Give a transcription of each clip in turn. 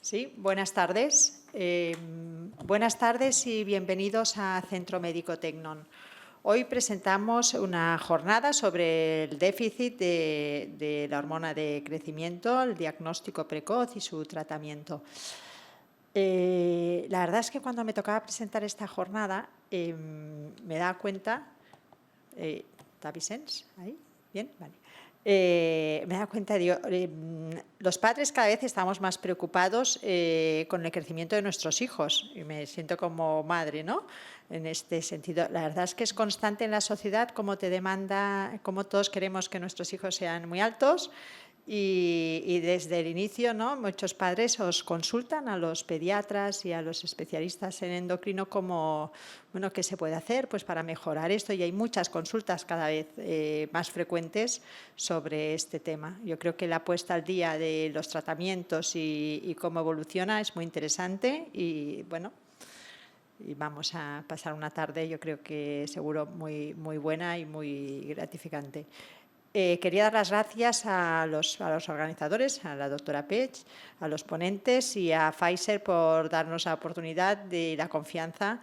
Sí, buenas tardes. Buenas tardes y bienvenidos a Centro Médico Tecnon. Hoy presentamos una jornada sobre el déficit de la hormona de crecimiento, el diagnóstico precoz y su tratamiento. La verdad es que cuando me tocaba presentar esta jornada me daba cuenta... ¿Está Vicens ahí? ¿Bien? Vale. Me da cuenta, digo, los padres cada vez estamos más preocupados con el crecimiento de nuestros hijos, y me siento como madre, ¿no? En este sentido, la verdad es que es constante en la sociedad cómo te demanda, cómo todos queremos que nuestros hijos sean muy altos. Y desde el inicio, ¿no? Muchos padres os consultan a los pediatras y a los especialistas en endocrino como, bueno, ¿qué se puede hacer pues para mejorar esto? Y hay muchas consultas cada vez más frecuentes sobre este tema. Yo creo que la puesta al día de los tratamientos y cómo evoluciona es muy interesante y, bueno, y vamos a pasar una tarde, yo creo que seguro muy buena y muy gratificante. Quería dar las gracias a los organizadores, a la doctora Pech, a los ponentes y a Pfizer por darnos la oportunidad de la confianza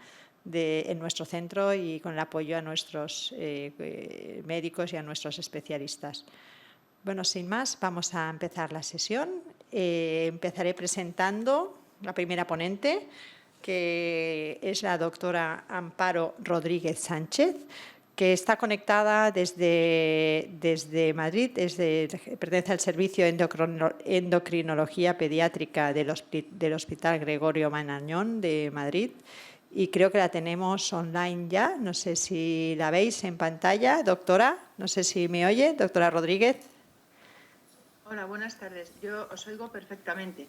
en nuestro centro y con el apoyo a nuestros médicos y a nuestros especialistas. Bueno, sin más, vamos a empezar la sesión. Empezaré presentando la primera ponente, que es la doctora Amparo Rodríguez Sánchez, que está conectada desde Madrid, pertenece al Servicio de Endocrinología Pediátrica del Hospital Gregorio Marañón de Madrid, y creo que la tenemos online ya. No sé si la veis en pantalla, doctora. No sé si me oye, doctora Rodríguez. Hola, buenas tardes. Yo os oigo perfectamente.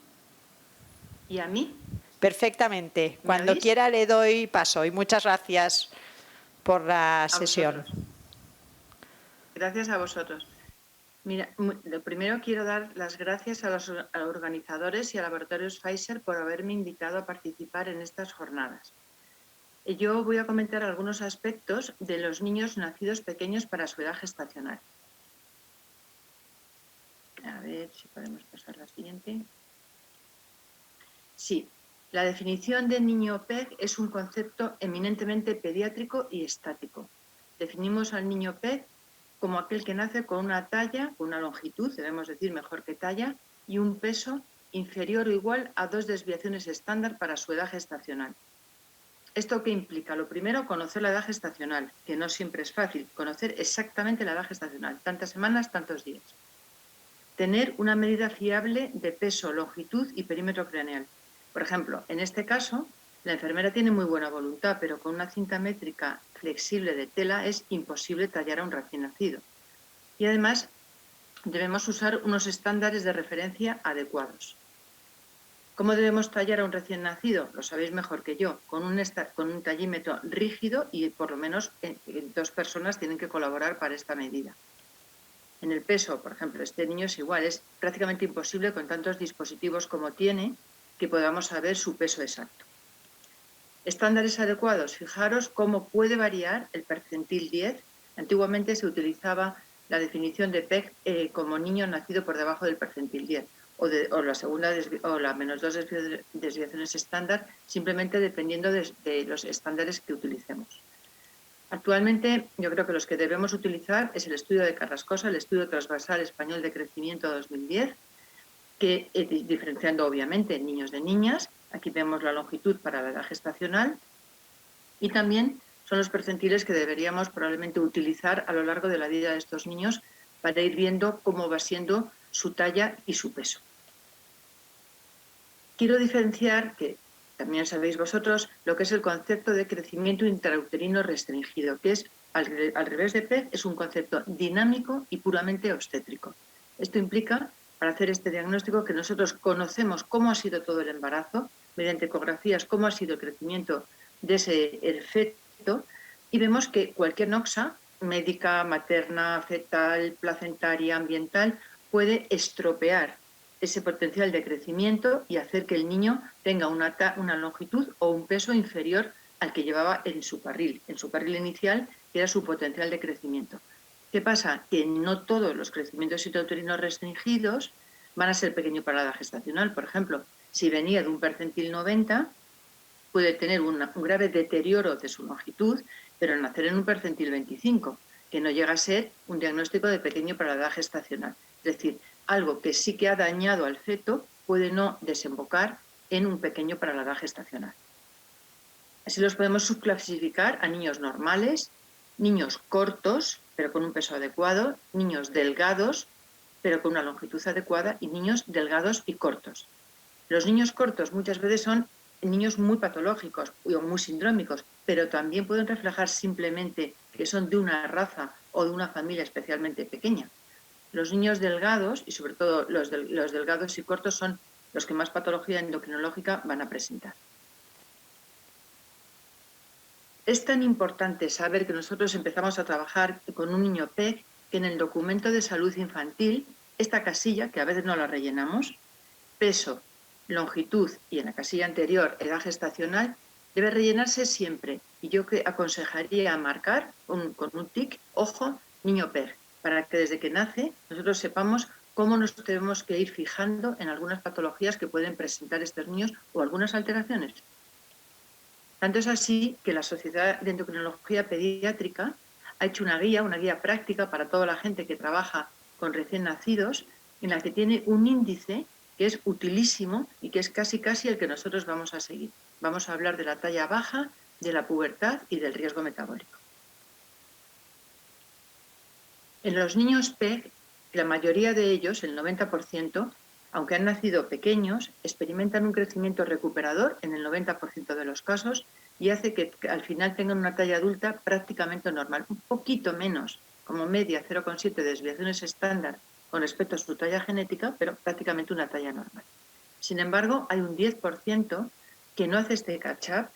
¿Y a mí? Perfectamente. Cuando quiera le doy paso y muchas gracias por la sesión. Vosotros. Gracias a vosotros. Mira, lo primero quiero dar las gracias a los organizadores y a Laboratorios Pfizer por haberme invitado a participar en estas jornadas. Yo voy a comentar algunos aspectos de los niños nacidos pequeños para su edad gestacional. A ver si podemos pasar la siguiente. Sí, la definición de niño PEG es un concepto eminentemente pediátrico y estático. Definimos al niño PEG como aquel que nace con una talla, con una longitud, debemos decir mejor que talla, y un peso inferior o igual a 2 desviaciones estándar para su edad gestacional. ¿Esto qué implica? Lo primero, conocer la edad gestacional, que no siempre es fácil, conocer exactamente la edad gestacional, tantas semanas, tantos días. Tener una medida fiable de peso, longitud y perímetro craneal. Por ejemplo, en este caso, la enfermera tiene muy buena voluntad, pero con una cinta métrica flexible de tela es imposible tallar a un recién nacido. Y además, debemos usar unos estándares de referencia adecuados. ¿Cómo debemos tallar a un recién nacido? Lo sabéis mejor que yo, con un tallímetro rígido y por lo menos 2 personas tienen que colaborar para esta medida. En el peso, por ejemplo, este niño es igual, es prácticamente imposible con tantos dispositivos como tiene que podamos saber su peso exacto. Estándares adecuados, fijaros cómo puede variar el percentil 10. Antiguamente se utilizaba la definición de PEG como niño nacido por debajo del percentil 10 o la segunda o la menos 2 desviaciones estándar, simplemente dependiendo de los estándares que utilicemos. Actualmente yo creo que los que debemos utilizar es el estudio de Carrascosa, el estudio transversal español de crecimiento 2010, que diferenciando obviamente niños de niñas, aquí vemos la longitud para la edad gestacional, y también son los percentiles que deberíamos probablemente utilizar a lo largo de la vida de estos niños para ir viendo cómo va siendo su talla y su peso. Quiero diferenciar, que también sabéis vosotros, lo que es el concepto de crecimiento intrauterino restringido, que es, al revés de PEG, es un concepto dinámico y puramente obstétrico. Esto implica, para hacer este diagnóstico, que nosotros conocemos cómo ha sido todo el embarazo, mediante ecografías, cómo ha sido el crecimiento de ese feto, y vemos que cualquier noxa, médica, materna, fetal, placentaria, ambiental, puede estropear ese potencial de crecimiento y hacer que el niño tenga una longitud o un peso inferior al que llevaba en su carril inicial, que era su potencial de crecimiento. ¿Qué pasa? Que no todos los crecimientos intrauterinos restringidos van a ser pequeños para la edad gestacional. Por ejemplo, Si venía de un percentil 90, puede tener un grave deterioro de su longitud, pero nacer en un percentil 25, que no llega a ser un diagnóstico de pequeño para la edad gestacional. Es decir, algo que sí que ha dañado al feto puede no desembocar en un pequeño para la edad gestacional. Así los podemos subclasificar a niños normales, niños cortos, pero con un peso adecuado, niños delgados, pero con una longitud adecuada, y niños delgados y cortos. Los niños cortos muchas veces son niños muy patológicos o muy sindrómicos, pero también pueden reflejar simplemente que son de una raza o de una familia especialmente pequeña. Los niños delgados, y sobre todo los delgados y cortos, son los que más patología endocrinológica van a presentar. Es tan importante saber que nosotros empezamos a trabajar con un niño PEG que en el documento de salud infantil, esta casilla, que a veces no la rellenamos, peso, longitud y en la casilla anterior, edad gestacional, debe rellenarse siempre. Y yo aconsejaría marcar con un tic, ojo, niño PEG, para que desde que nace nosotros sepamos cómo nos tenemos que ir fijando en algunas patologías que pueden presentar estos niños o algunas alteraciones. Tanto es así que la Sociedad de Endocrinología Pediátrica ha hecho una guía práctica para toda la gente que trabaja con recién nacidos, en la que tiene un índice que es utilísimo y que es casi el que nosotros vamos a seguir. Vamos a hablar de la talla baja, de la pubertad y del riesgo metabólico. En los niños PEG, la mayoría de ellos, el 90%, aunque han nacido pequeños, experimentan un crecimiento recuperador en el 90% de los casos y hace que al final tengan una talla adulta prácticamente normal, un poquito menos, como media 0,7 desviaciones estándar con respecto a su talla genética, pero prácticamente una talla normal. Sin embargo, hay un 10% que no hace este catch-up,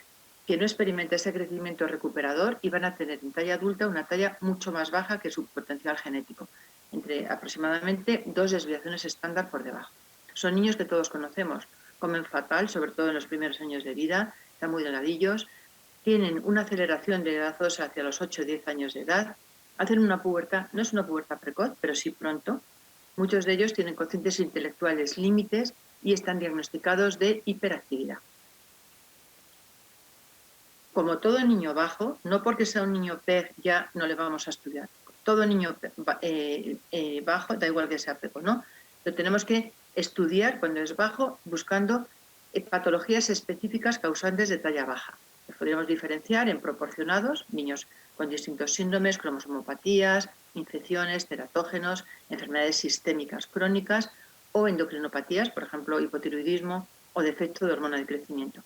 que no experimenta ese crecimiento recuperador y van a tener en talla adulta una talla mucho más baja que su potencial genético, entre aproximadamente 2 desviaciones estándar por debajo. Son niños que todos conocemos, comen fatal, sobre todo en los primeros años de vida, están muy delgadillos, tienen una aceleración de edad ósea hacia los 8 o 10 años de edad, hacen una pubertad, no es una pubertad precoz, pero sí pronto. Muchos de ellos tienen cocientes intelectuales límites y están diagnosticados de hiperactividad. Como todo niño bajo, no porque sea un niño PEG ya no le vamos a estudiar. Todo niño bajo, da igual que sea PEG o no, lo tenemos que estudiar cuando es bajo buscando patologías específicas causantes de talla baja. Los podríamos diferenciar en proporcionados, niños con distintos síndromes, cromosomopatías, infecciones, teratógenos, enfermedades sistémicas crónicas o endocrinopatías, por ejemplo, hipotiroidismo o defecto de hormona de crecimiento.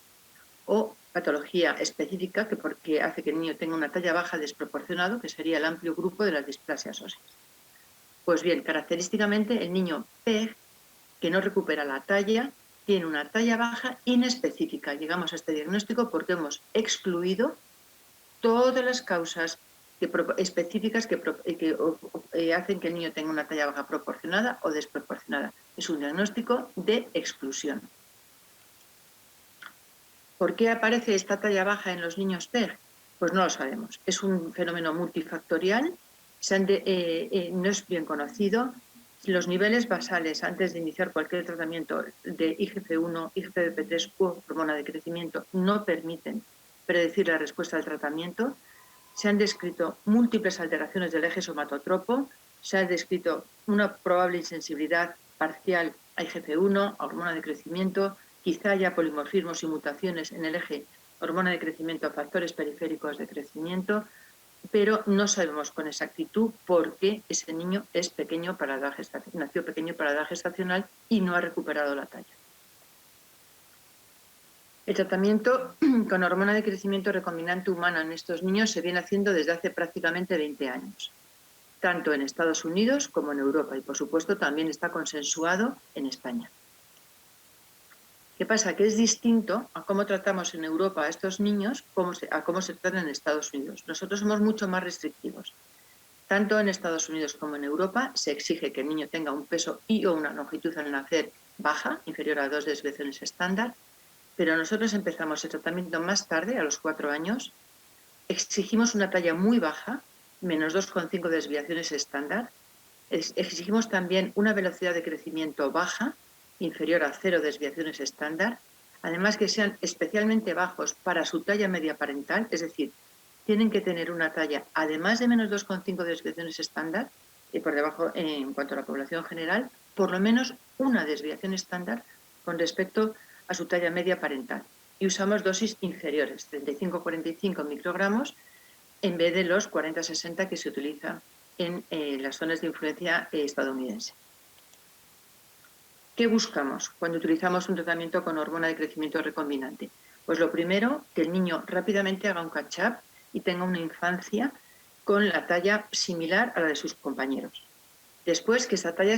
O patología específica porque hace que el niño tenga una talla baja desproporcionado, que sería el amplio grupo de las displasias óseas. Pues bien, característicamente el niño PEG, que no recupera la talla, tiene una talla baja inespecífica. Llegamos a este diagnóstico porque hemos excluido todas las causas específicas que hacen que el niño tenga una talla baja proporcionada o desproporcionada. Es un diagnóstico de exclusión. ¿Por qué aparece esta talla baja en los niños PEG? Pues no lo sabemos. Es un fenómeno multifactorial, no es bien conocido. Los niveles basales antes de iniciar cualquier tratamiento de IGF-1, IGF-3 u hormona de crecimiento no permiten predecir la respuesta al tratamiento. Se han descrito múltiples alteraciones del eje somatotropo, se ha descrito una probable insensibilidad parcial a IGF-1, a hormona de crecimiento, quizá haya polimorfismos y mutaciones en el eje hormona de crecimiento, factores periféricos de crecimiento, pero no sabemos con exactitud por qué ese niño es pequeño para la edad gestacional, nació pequeño para la edad gestacional y no ha recuperado la talla. El tratamiento con hormona de crecimiento recombinante humana en estos niños se viene haciendo desde hace prácticamente 20 años, tanto en Estados Unidos como en Europa, y por supuesto también está consensuado en España. ¿Qué pasa? Que es distinto a cómo tratamos en Europa a estos niños a cómo se trata en Estados Unidos. Nosotros somos mucho más restrictivos. Tanto en Estados Unidos como en Europa se exige que el niño tenga un peso y o una longitud al nacer baja, inferior a 2 desviaciones estándar, pero nosotros empezamos el tratamiento más tarde, a los 4 años, exigimos una talla muy baja, menos 2,5 desviaciones estándar, exigimos también una velocidad de crecimiento baja, inferior a 0 desviaciones estándar, además que sean especialmente bajos para su talla media parental, es decir, tienen que tener una talla, además de menos 2,5 desviaciones estándar, y por debajo, en cuanto a la población general, por lo menos una desviación estándar con respecto a su talla media parental. Y usamos dosis inferiores, 35-45 microgramos, en vez de los 40-60 que se utilizan en las zonas de influencia estadounidense. ¿Qué buscamos cuando utilizamos un tratamiento con hormona de crecimiento recombinante? Pues lo primero, que el niño rápidamente haga un catch-up y tenga una infancia con la talla similar a la de sus compañeros. Después, que esa talla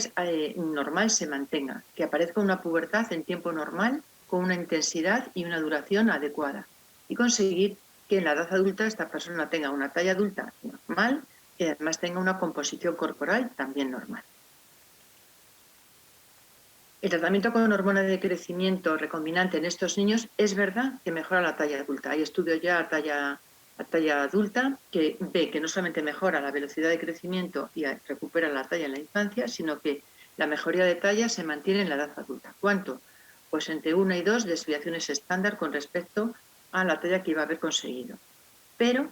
normal se mantenga, que aparezca una pubertad en tiempo normal, con una intensidad y una duración adecuada. Y conseguir que en la edad adulta esta persona tenga una talla adulta normal y además tenga una composición corporal también normal. El tratamiento con hormona de crecimiento recombinante en estos niños es verdad que mejora la talla adulta. Hay estudios ya a talla adulta que ve que no solamente mejora la velocidad de crecimiento y recupera la talla en la infancia, sino que la mejoría de talla se mantiene en la edad adulta. ¿Cuánto? Pues entre 1 y 2 desviaciones estándar con respecto a la talla que iba a haber conseguido. Pero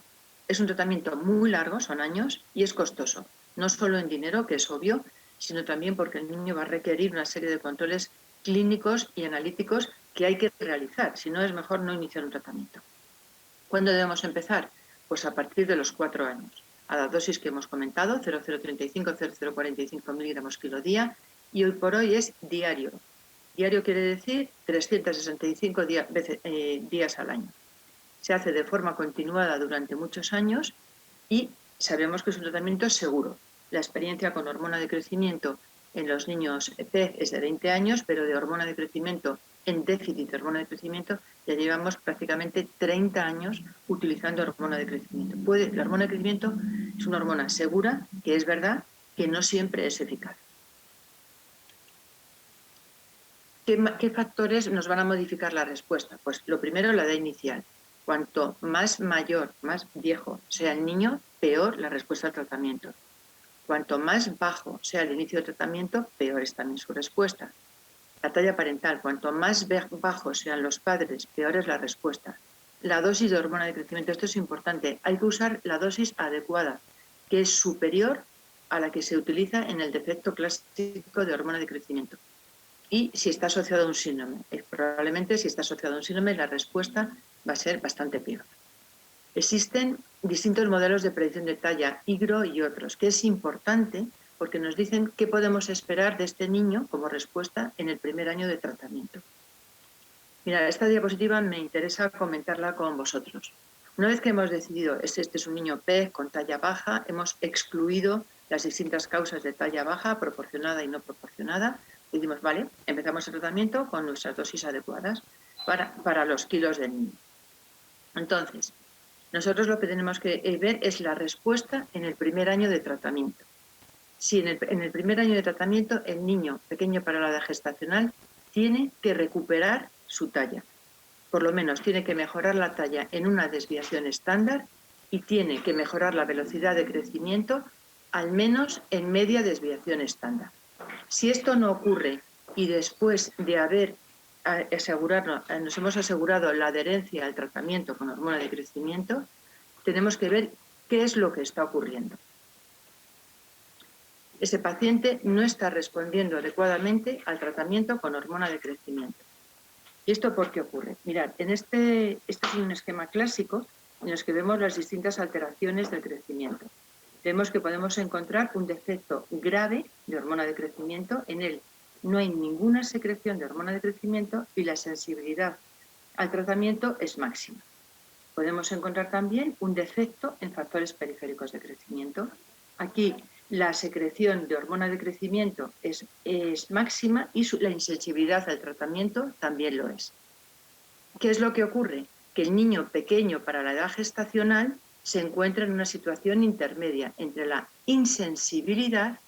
es un tratamiento muy largo, son años, y es costoso. No solo en dinero, que es obvio, sino también porque el niño va a requerir una serie de controles clínicos y analíticos que hay que realizar. Si no, es mejor no iniciar un tratamiento. ¿Cuándo debemos empezar? Pues a partir de los 4 años. A la dosis que hemos comentado, 0,035-0,045 miligramos kilo día, y hoy por hoy es diario. Diario quiere decir 365 días al año. Se hace de forma continuada durante muchos años y sabemos que es un tratamiento seguro. La experiencia con hormona de crecimiento en los niños PEG es de 20 años, pero de hormona de crecimiento en déficit de hormona de crecimiento ya llevamos prácticamente 30 años utilizando hormona de crecimiento. La hormona de crecimiento es una hormona segura, que es verdad que no siempre es eficaz. ¿Qué factores nos van a modificar la respuesta? Pues lo primero, la edad inicial. Cuanto más mayor, más viejo sea el niño, peor la respuesta al tratamiento. Cuanto más bajo sea el inicio del tratamiento, peor es también su respuesta. La talla parental, cuanto más bajos sean los padres, peor es la respuesta. La dosis de hormona de crecimiento, esto es importante, hay que usar la dosis adecuada, que es superior a la que se utiliza en el defecto clásico de hormona de crecimiento. Y si está asociado a un síndrome, probablemente si está asociado a un síndrome, la respuesta va a ser bastante peor. Existen distintos modelos de predicción de talla, IGRO y otros, que es importante porque nos dicen qué podemos esperar de este niño como respuesta en el primer año de tratamiento. Mira, esta diapositiva me interesa comentarla con vosotros. Una vez que hemos decidido, este es un niño PEG con talla baja, hemos excluido las distintas causas de talla baja, proporcionada y no proporcionada, y decimos, vale, empezamos el tratamiento con nuestras dosis adecuadas para los kilos del niño. Entonces, nosotros lo que tenemos que ver es la respuesta en el primer año de tratamiento. Si en el primer año de tratamiento el niño pequeño para la edad gestacional tiene que recuperar su talla. Por lo menos tiene que mejorar la talla en una desviación estándar y tiene que mejorar la velocidad de crecimiento al menos en media desviación estándar. Si esto no ocurre y después de nos hemos asegurado la adherencia al tratamiento con hormona de crecimiento, tenemos que ver qué es lo que está ocurriendo. Ese paciente no está respondiendo adecuadamente al tratamiento con hormona de crecimiento. ¿Y esto por qué ocurre? Mirad, este es un esquema clásico en el que vemos las distintas alteraciones del crecimiento. Vemos que podemos encontrar un defecto grave de hormona de crecimiento. En él no hay ninguna secreción de hormona de crecimiento y la sensibilidad al tratamiento es máxima. Podemos encontrar también un defecto en factores periféricos de crecimiento. Aquí la secreción de hormona de crecimiento es máxima y la insensibilidad al tratamiento también lo es. ¿Qué es lo que ocurre? Que el niño pequeño para la edad gestacional se encuentra en una situación intermedia entre la insensibilidad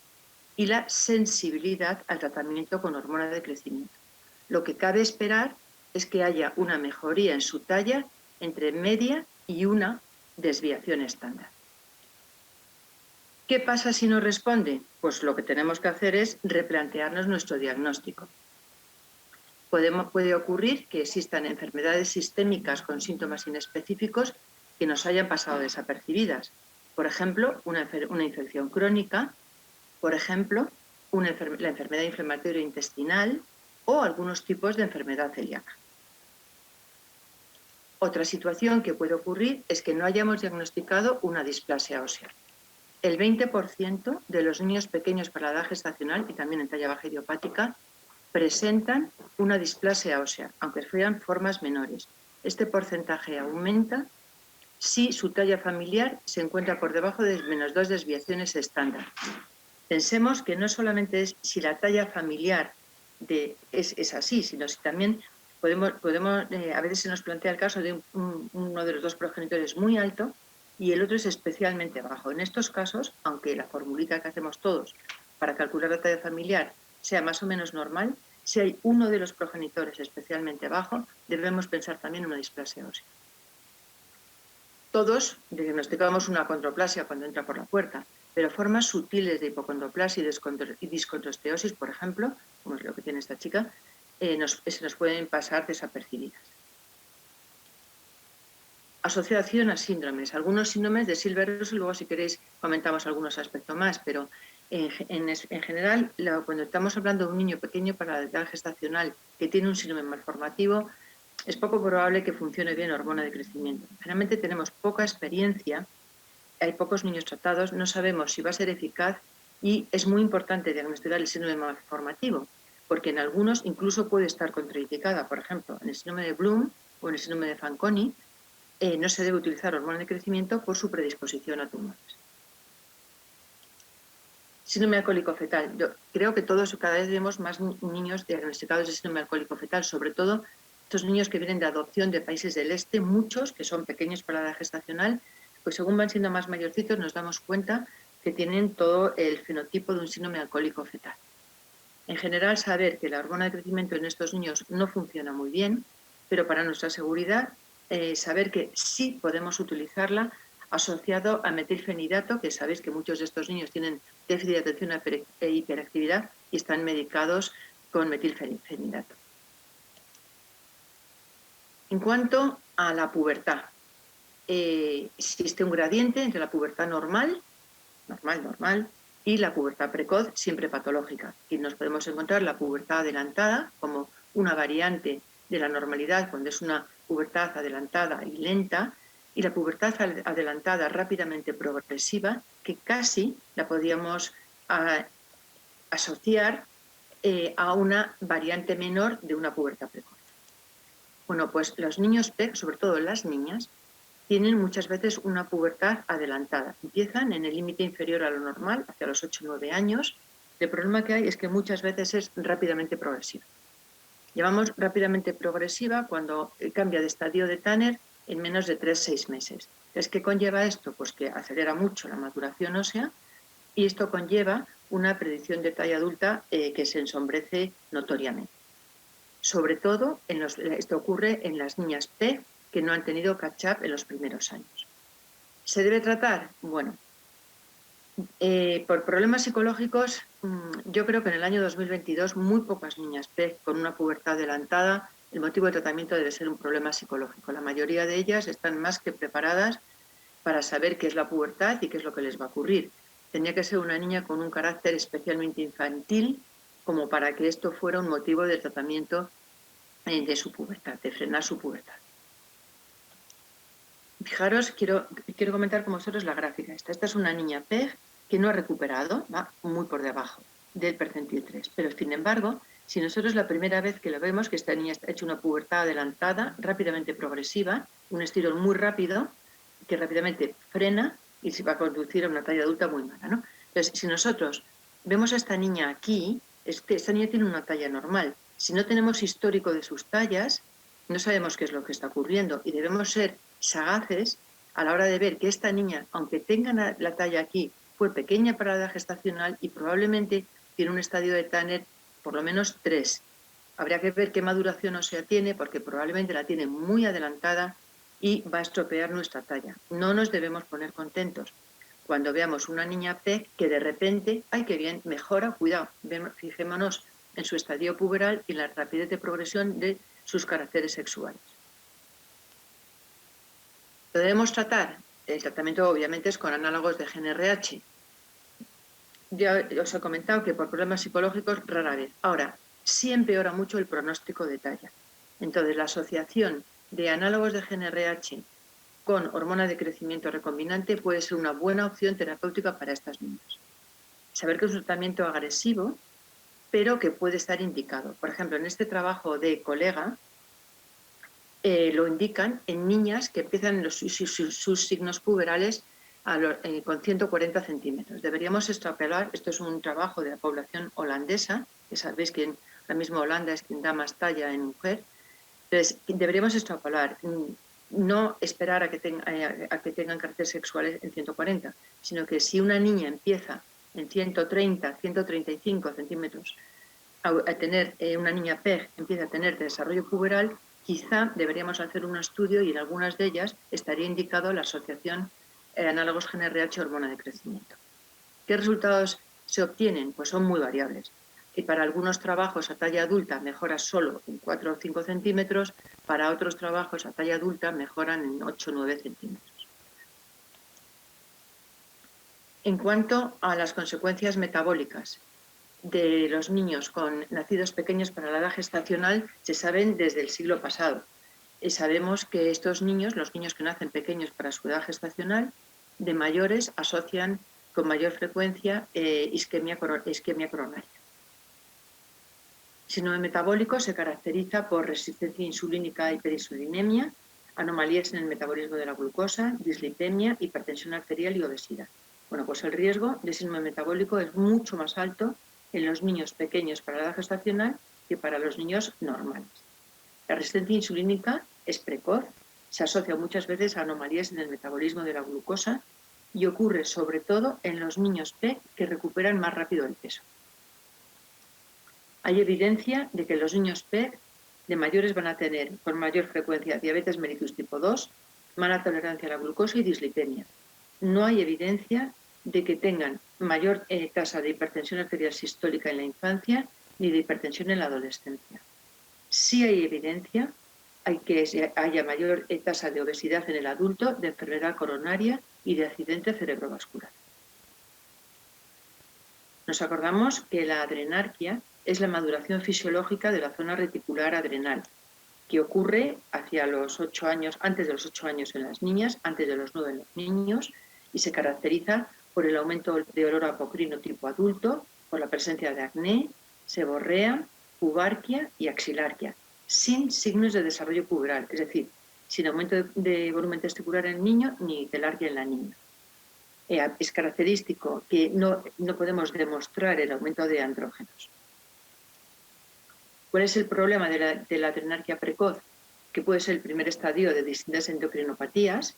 y la sensibilidad al tratamiento con hormona de crecimiento. Lo que cabe esperar es que haya una mejoría en su talla entre media y una desviación estándar. ¿Qué pasa si no responde? Pues lo que tenemos que hacer es replantearnos nuestro diagnóstico. Puede ocurrir que existan enfermedades sistémicas con síntomas inespecíficos que nos hayan pasado desapercibidas. Por ejemplo, una infección crónica, por ejemplo, la enfermedad inflamatoria intestinal o algunos tipos de enfermedad celíaca. Otra situación que puede ocurrir es que no hayamos diagnosticado una displasia ósea. El 20% de los niños pequeños para la edad gestacional y también en talla baja idiopática presentan una displasia ósea, aunque sean formas menores. Este porcentaje aumenta si su talla familiar se encuentra por debajo de -2 desviaciones estándar. Pensemos que no solamente es si la talla familiar es así, sino si también a veces se nos plantea el caso de uno de los dos progenitores muy alto y el otro es especialmente bajo. En estos casos, aunque la formulita que hacemos todos para calcular la talla familiar sea más o menos normal, si hay uno de los progenitores especialmente bajo, debemos pensar también en una displasia ósea. Todos diagnosticamos una acondroplasia cuando entra por la puerta, pero formas sutiles de hipocondroplasia y discontrosteosis, por ejemplo, como es lo que tiene esta chica, se nos pueden pasar desapercibidas. Asociación a síndromes. Algunos síndromes de Silver-Russell, luego si queréis comentamos algunos aspectos más, pero en general, cuando estamos hablando de un niño pequeño para la edad gestacional que tiene un síndrome malformativo, es poco probable que funcione bien la hormona de crecimiento. Generalmente tenemos poca experiencia, hay pocos niños tratados, no sabemos si va a ser eficaz y es muy importante diagnosticar el síndrome malformativo, porque en algunos incluso puede estar contraindicada. Por ejemplo, en el síndrome de Bloom o en el síndrome de Fanconi no se debe utilizar hormona de crecimiento por su predisposición a tumores. Síndrome alcohólico fetal. Yo creo que cada vez vemos más niños diagnosticados de síndrome alcohólico fetal, sobre todo estos niños que vienen de adopción de países del este, muchos que son pequeños para la edad gestacional, pues según van siendo más mayorcitos nos damos cuenta que tienen todo el fenotipo de un síndrome alcohólico fetal. En general, saber que la hormona de crecimiento en estos niños no funciona muy bien, pero para nuestra seguridad, saber que sí podemos utilizarla asociado a metilfenidato, que sabéis que muchos de estos niños tienen déficit de atención e hiperactividad y están medicados con metilfenidato. En cuanto a la pubertad, existe un gradiente entre la pubertad normal, y la pubertad precoz, siempre patológica. Y nos podemos encontrar la pubertad adelantada como una variante de la normalidad cuando es una pubertad adelantada y lenta, y la pubertad adelantada rápidamente progresiva, que casi la podíamos asociar a una variante menor de una pubertad precoz. Bueno, pues los niños PEC, sobre todo las niñas, tienen muchas veces una pubertad adelantada. Empiezan en el límite inferior a lo normal, hacia los 8 o 9 años. El problema que hay es que muchas veces es rápidamente progresiva. Llamamos rápidamente progresiva cuando cambia de estadio de Tanner en menos de 3-6 meses. Entonces, ¿qué conlleva esto? Pues que acelera mucho la maduración ósea y esto conlleva una predicción de talla adulta que se ensombrece notoriamente. Sobre todo, esto ocurre en las niñas PEC que no han tenido catch-up en los primeros años. ¿Se debe tratar? Bueno, por problemas psicológicos, yo creo que en el año 2022 muy pocas niñas PEC con una pubertad adelantada, el motivo de tratamiento debe ser un problema psicológico. La mayoría de ellas están más que preparadas para saber qué es la pubertad y qué es lo que les va a ocurrir. Tenía que ser una niña con un carácter especialmente infantil como para que esto fuera un motivo de tratamiento de su pubertad, de frenar su pubertad. Fijaros, quiero comentar con vosotros la gráfica. Esta es una niña PEG que no ha recuperado, va muy por debajo del percentil 3. Pero, sin embargo, si nosotros la primera vez que lo vemos, que esta niña ha hecho una pubertad adelantada, rápidamente progresiva, un estirón muy rápido, que rápidamente frena y se va a conducir a una talla adulta muy mala, ¿no? Entonces, si nosotros vemos a esta niña aquí, esta niña tiene una talla normal. Si no tenemos histórico de sus tallas, no sabemos qué es lo que está ocurriendo y debemos ser sagaces a la hora de ver que esta niña, aunque tenga la talla aquí, fue pequeña para la edad gestacional y probablemente tiene un estadio de Tanner por lo menos 3. Habría que ver qué maduración ósea tiene porque probablemente la tiene muy adelantada y va a estropear nuestra talla. No nos debemos poner contentos cuando veamos una niña PEC que de repente, ¡ay qué bien! Mejora, cuidado, fijémonos en su estadio puberal y la rapidez de progresión de sus caracteres sexuales. ¿Lo debemos tratar? El tratamiento obviamente es con análogos de GnRH. Ya os he comentado que por problemas psicológicos rara vez. Ahora, sí empeora mucho el pronóstico de talla. Entonces, la asociación de análogos de GnRH con hormona de crecimiento recombinante puede ser una buena opción terapéutica para estas niñas. Saber que es un tratamiento agresivo, pero que puede estar indicado. Por ejemplo, en este trabajo de colega, lo indican en niñas que empiezan sus signos puberales con 140 centímetros. Deberíamos extrapolar, esto es un trabajo de la población holandesa, que sabéis que ahora mismo Holanda es quien da más talla en mujer. Entonces, deberíamos extrapolar, no esperar a que tengan caracteres sexuales en 140, sino que si una niña empieza en 130, 135 centímetros a tener, una niña PEG empieza a tener desarrollo puberal, quizá deberíamos hacer un estudio y en algunas de ellas estaría indicado la asociación análogos GnRH hormona de crecimiento. ¿Qué resultados se obtienen? Pues son muy variables. Y para algunos trabajos a talla adulta mejora solo en 4 o 5 centímetros, para otros trabajos a talla adulta mejoran en 8 o 9 centímetros. En cuanto a las consecuencias metabólicas de los niños nacidos pequeños para la edad gestacional, se saben desde el siglo pasado. Sabemos que estos niños, los niños que nacen pequeños para su edad gestacional, de mayores asocian con mayor frecuencia isquemia coronaria. El síndrome metabólico se caracteriza por resistencia insulínica, hiperinsulinemia, anomalías en el metabolismo de la glucosa, dislipemia, hipertensión arterial y obesidad. Bueno, pues el riesgo de síndrome metabólico es mucho más alto en los niños pequeños para la edad gestacional que para los niños normales. La resistencia insulínica es precoz, se asocia muchas veces a anomalías en el metabolismo de la glucosa y ocurre sobre todo en los niños PEG que recuperan más rápido el peso. Hay evidencia de que los niños PEG de mayores van a tener con mayor frecuencia diabetes mellitus tipo 2, mala tolerancia a la glucosa y dislipemia. No hay evidencia de que tengan mayor tasa de hipertensión arterial sistólica en la infancia ni de hipertensión en la adolescencia. Sí hay evidencia de que haya mayor tasa de obesidad en el adulto, de enfermedad coronaria y de accidente cerebrovascular. Nos acordamos que la adrenarquia es la maduración fisiológica de la zona reticular adrenal, que ocurre hacia los 8 años, antes de los 8 años en las niñas, antes de los 9 en los niños, y se caracteriza por el aumento de olor apocrino tipo adulto, por la presencia de acné, seborrea, pubarquia y axilarquia, sin signos de desarrollo puberal, es decir, sin aumento de volumen testicular en el niño ni telarquia en la niña. Es característico que no podemos demostrar el aumento de andrógenos. ¿Cuál es el problema de la adrenarquia precoz? Que puede ser el primer estadio de distintas endocrinopatías,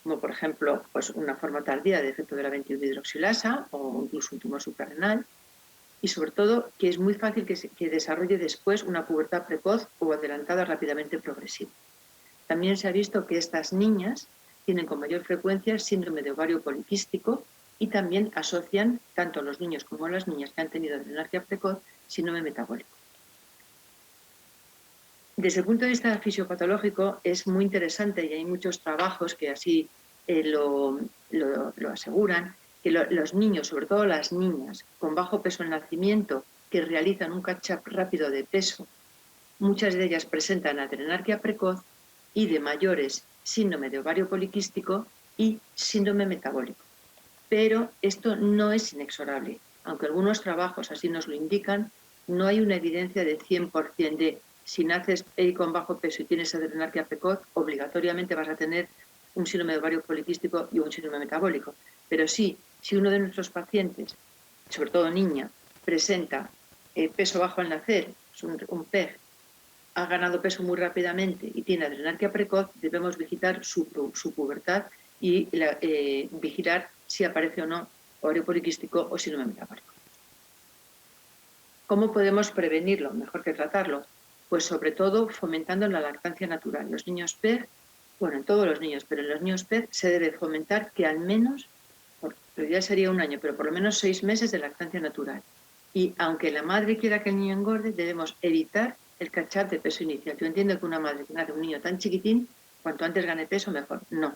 como por ejemplo pues una forma tardía de efecto de la 21-hidroxilasa o incluso un tumor suprarrenal, y sobre todo que es muy fácil que desarrolle después una pubertad precoz o adelantada rápidamente progresiva. También se ha visto que estas niñas tienen con mayor frecuencia síndrome de ovario poliquístico y también asocian tanto a los niños como a las niñas que han tenido adrenarquia precoz síndrome metabólico. Desde el punto de vista fisiopatológico es muy interesante y hay muchos trabajos que así lo aseguran, que los niños, sobre todo las niñas con bajo peso en nacimiento que realizan un catch-up rápido de peso, muchas de ellas presentan adrenarquia precoz y de mayores síndrome de ovario poliquístico y síndrome metabólico. Pero esto no es inexorable. Aunque algunos trabajos así nos lo indican, no hay una evidencia de 100% de si naces con bajo peso y tienes adrenarquia precoz, obligatoriamente vas a tener un síndrome de ovario poliquístico y un síndrome metabólico. Pero sí, si uno de nuestros pacientes, sobre todo niña, presenta peso bajo al nacer, un PEG, ha ganado peso muy rápidamente y tiene adrenarquia precoz, debemos vigilar su pubertad y vigilar si aparece o no ovario poliquístico o síndrome metabólico. ¿Cómo podemos prevenirlo? Mejor que tratarlo. Pues sobre todo fomentando la lactancia natural. Los niños PEG, bueno, en todos los niños, pero en los niños PEG se debe fomentar que al menos, lo ideal sería un año, pero por lo menos 6 meses de lactancia natural. Y aunque la madre quiera que el niño engorde, debemos evitar el catch-up de peso inicial. Yo entiendo que una madre que nace un niño tan chiquitín, cuanto antes gane peso, mejor. No,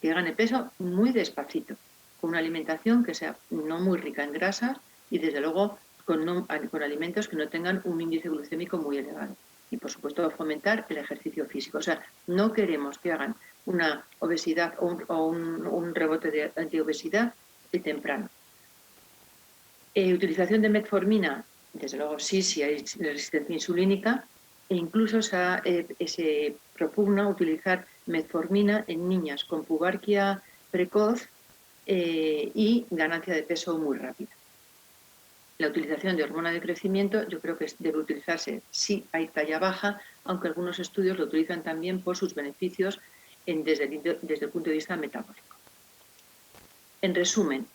que gane peso muy despacito, con una alimentación que sea no muy rica en grasas y desde luego con alimentos que no tengan un índice glucémico muy elevado. Y por supuesto fomentar el ejercicio físico. O sea, no queremos que hagan una obesidad o un rebote de antiobesidad temprano. Utilización de metformina, desde luego sí, si hay resistencia insulínica, e incluso se propugna utilizar metformina en niñas con pubarquia precoz y ganancia de peso muy rápida. La utilización de hormona de crecimiento yo creo que debe utilizarse si hay talla baja, aunque algunos estudios lo utilizan también por sus beneficios desde el punto de vista metabólico. En resumen,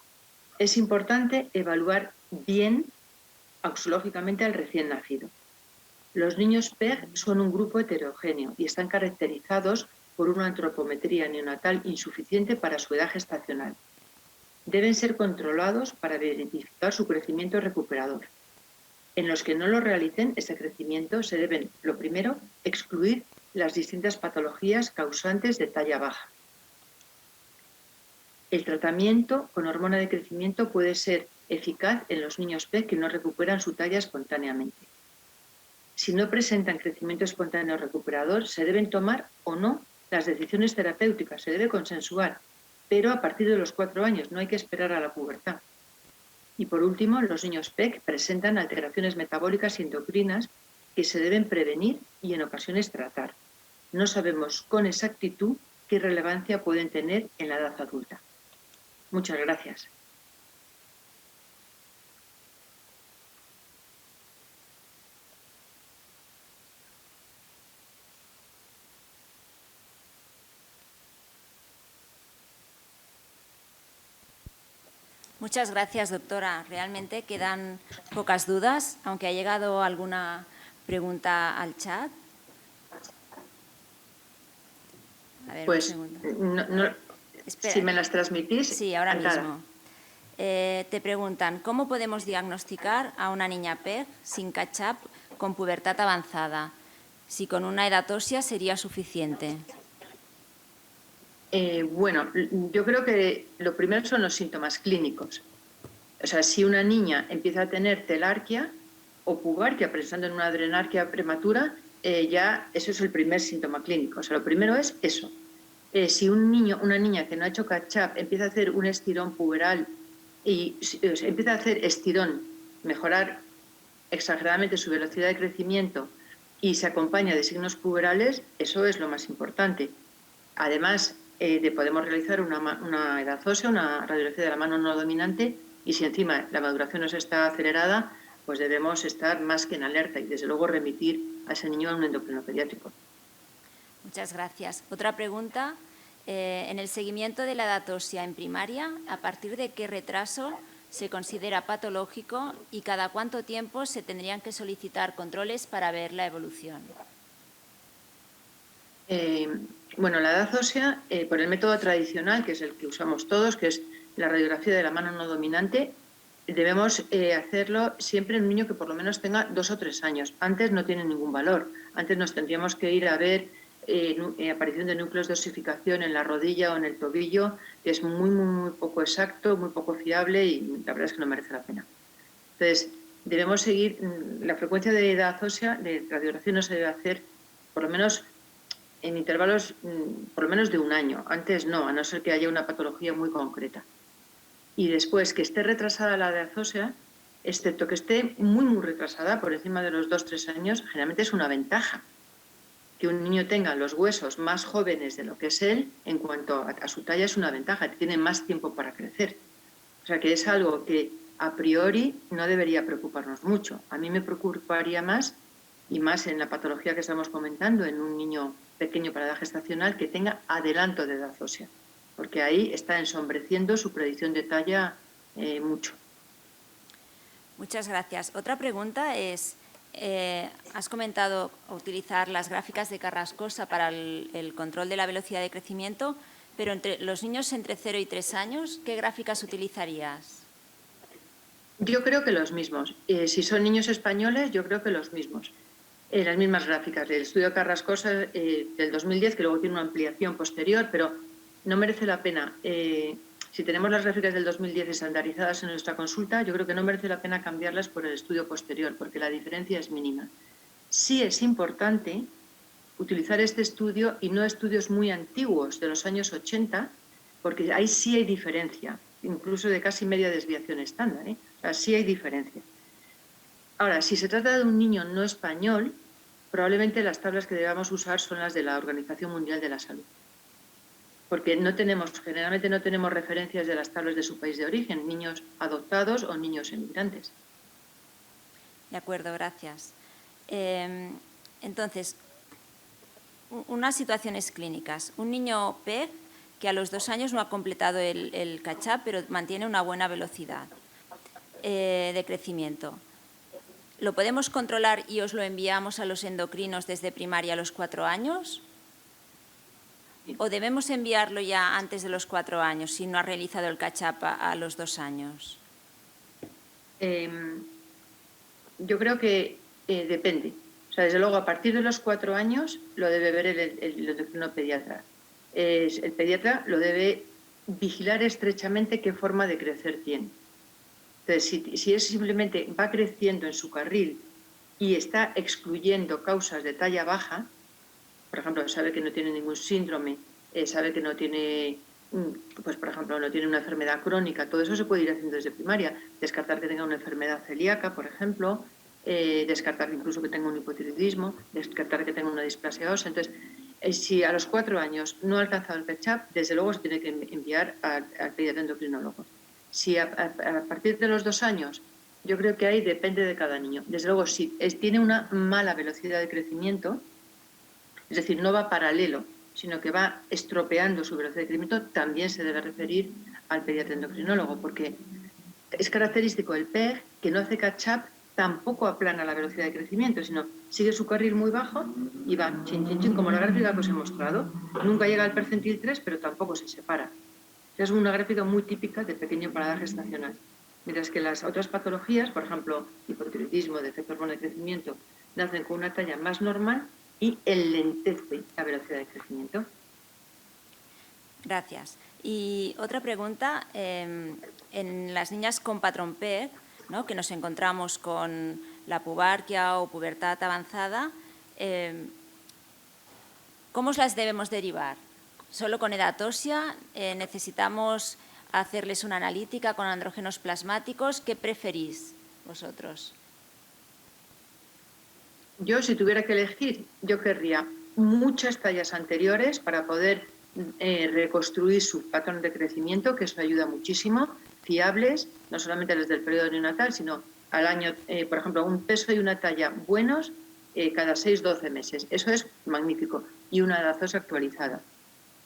es importante evaluar bien auxológicamente al recién nacido. Los niños PEG son un grupo heterogéneo y están caracterizados por una antropometría neonatal insuficiente para su edad gestacional. Deben ser controlados para verificar su crecimiento recuperador. En los que no lo realicen, ese crecimiento se deben, lo primero, excluir las distintas patologías causantes de talla baja. El tratamiento con hormona de crecimiento puede ser eficaz en los niños PEG que no recuperan su talla espontáneamente. Si no presentan crecimiento espontáneo recuperador, se deben tomar o no las decisiones terapéuticas, se debe consensuar, pero a partir de los 4 años, no hay que esperar a la pubertad. Y por último, los niños PEG presentan alteraciones metabólicas y endocrinas que se deben prevenir y en ocasiones tratar. No sabemos con exactitud qué relevancia pueden tener en la edad adulta. Muchas gracias. Muchas gracias, doctora. Realmente quedan pocas dudas, aunque ha llegado alguna pregunta al chat. A ver, pues, un segundo. Si me las transmitís. Sí, ahora mismo. Te preguntan, ¿cómo podemos diagnosticar a una niña PEG sin catch-up con pubertad avanzada? Si con una edad ósea sería suficiente. Bueno, yo creo que lo primero son los síntomas clínicos. O sea, si una niña empieza a tener telarquia o pubarquia, pensando en una adrenarquia prematura, ya eso es el primer síntoma clínico. O sea, lo primero es eso. Si un niño, una niña que no ha hecho catch-up empieza a hacer un estirón puberal y empieza a hacer estirón, mejorar exageradamente su velocidad de crecimiento y se acompaña de signos puberales, eso es lo más importante. Además, podemos realizar una edad ósea, una radiografía de la mano no dominante, y si encima la maduración no está acelerada, pues debemos estar más que en alerta y desde luego remitir a ese niño a un endocrino pediátrico. Muchas gracias. Otra pregunta. En el seguimiento de la edad ósea en primaria, ¿a partir de qué retraso se considera patológico y cada cuánto tiempo se tendrían que solicitar controles para ver la evolución? Bueno, la edad ósea, por el método tradicional, que es el que usamos todos, que es la radiografía de la mano no dominante, debemos hacerlo siempre en un niño que por lo menos tenga 2 o 3 años. Antes no tiene ningún valor. Antes nos tendríamos que ir a ver aparición de núcleos de osificación en la rodilla o en el tobillo, que es muy poco exacto, muy poco fiable y la verdad es que no merece la pena. Entonces, debemos seguir la frecuencia de edad ósea, de radiografía no se debe hacer por lo menos en intervalos por lo menos de 1 año. Antes no, a no ser que haya una patología muy concreta. Y después, que esté retrasada la edad ósea, excepto que esté muy retrasada, por encima de los 2-3 años, generalmente es una ventaja. Que un niño tenga los huesos más jóvenes de lo que es él, en cuanto a su talla, es una ventaja, que tiene más tiempo para crecer. O sea, que es algo que a priori no debería preocuparnos mucho. A mí me preocuparía más, y más en la patología que estamos comentando, en un niño pequeño para edad gestacional, que tenga adelanto de edad ósea, porque ahí está ensombreciendo su predicción de talla mucho. Muchas gracias. Otra pregunta es, has comentado utilizar las gráficas de Carrascosa para el control de la velocidad de crecimiento, pero entre los niños entre 0 y 3 años, ¿qué gráficas utilizarías? Yo creo que los mismos. Si son niños españoles, yo creo que los mismos. Las mismas gráficas. El estudio Carrascosa del 2010, que luego tiene una ampliación posterior, pero no merece la pena. Si tenemos las gráficas del 2010 estandarizadas en nuestra consulta, yo creo que no merece la pena cambiarlas por el estudio posterior, porque la diferencia es mínima. Sí es importante utilizar este estudio y no estudios muy antiguos, de los años 80, porque ahí sí hay diferencia, incluso de casi media desviación estándar, ¿eh? O sea, sí hay diferencia. Ahora, si se trata de un niño no español, probablemente las tablas que debamos usar son las de la Organización Mundial de la Salud, porque generalmente no tenemos referencias de las tablas de su país de origen, niños adoptados o niños emigrantes. De acuerdo, gracias. Entonces, unas situaciones clínicas. Un niño PEG que a los 2 años no ha completado el catch-up, pero mantiene una buena velocidad de crecimiento. ¿Lo podemos controlar y os lo enviamos a los endocrinos desde primaria a los 4 años? ¿O debemos enviarlo ya antes de los 4 años si no ha realizado el catch-up a los 2 años? Yo creo que depende. O sea, desde luego, a partir de los 4 años lo debe ver el endocrino pediatra. El pediatra lo debe vigilar estrechamente qué forma de crecer tiene. Entonces, si es simplemente va creciendo en su carril y está excluyendo causas de talla baja, por ejemplo, sabe que no tiene ningún síndrome, sabe que no tiene, pues por ejemplo, no tiene una enfermedad crónica, todo eso se puede ir haciendo desde primaria. Descartar que tenga una enfermedad celíaca, por ejemplo, descartar incluso que tenga un hipotiroidismo, descartar que tenga una displasia ósea. Entonces, si a los 4 años no ha alcanzado el catch-up, desde luego se tiene que enviar al pediatra endocrinólogo. Si a partir de los 2 años, yo creo que ahí depende de cada niño. Desde luego, si tiene una mala velocidad de crecimiento, es decir, no va paralelo, sino que va estropeando su velocidad de crecimiento, también se debe referir al pediatra endocrinólogo, porque es característico el PEG que no hace catch-up, tampoco aplana la velocidad de crecimiento, sino sigue su carril muy bajo y va chin, chin, chin, como la gráfica que os he mostrado. Nunca llega al percentil 3, pero tampoco se separa. Es una gráfica muy típica de pequeño paladar gestacional. Mientras que las otras patologías, por ejemplo, hipotiroidismo, defecto hormonal de crecimiento, nacen con una talla más normal y enlentece la velocidad de crecimiento. Gracias. Y otra pregunta, en las niñas con patrón PEG, ¿no?, que nos encontramos con la pubarquia o pubertad avanzada, ¿cómo las debemos derivar? ¿Solo con edad ósea? ¿Necesitamos hacerles una analítica con andrógenos plasmáticos? ¿Qué preferís vosotros? Yo, si tuviera que elegir, yo querría muchas tallas anteriores para poder reconstruir su patrón de crecimiento, que eso ayuda muchísimo, fiables, no solamente desde el periodo neonatal, sino al año, por ejemplo, un peso y una talla buenos cada 6-12 meses. Eso es magnífico. Y una edad ósea actualizada.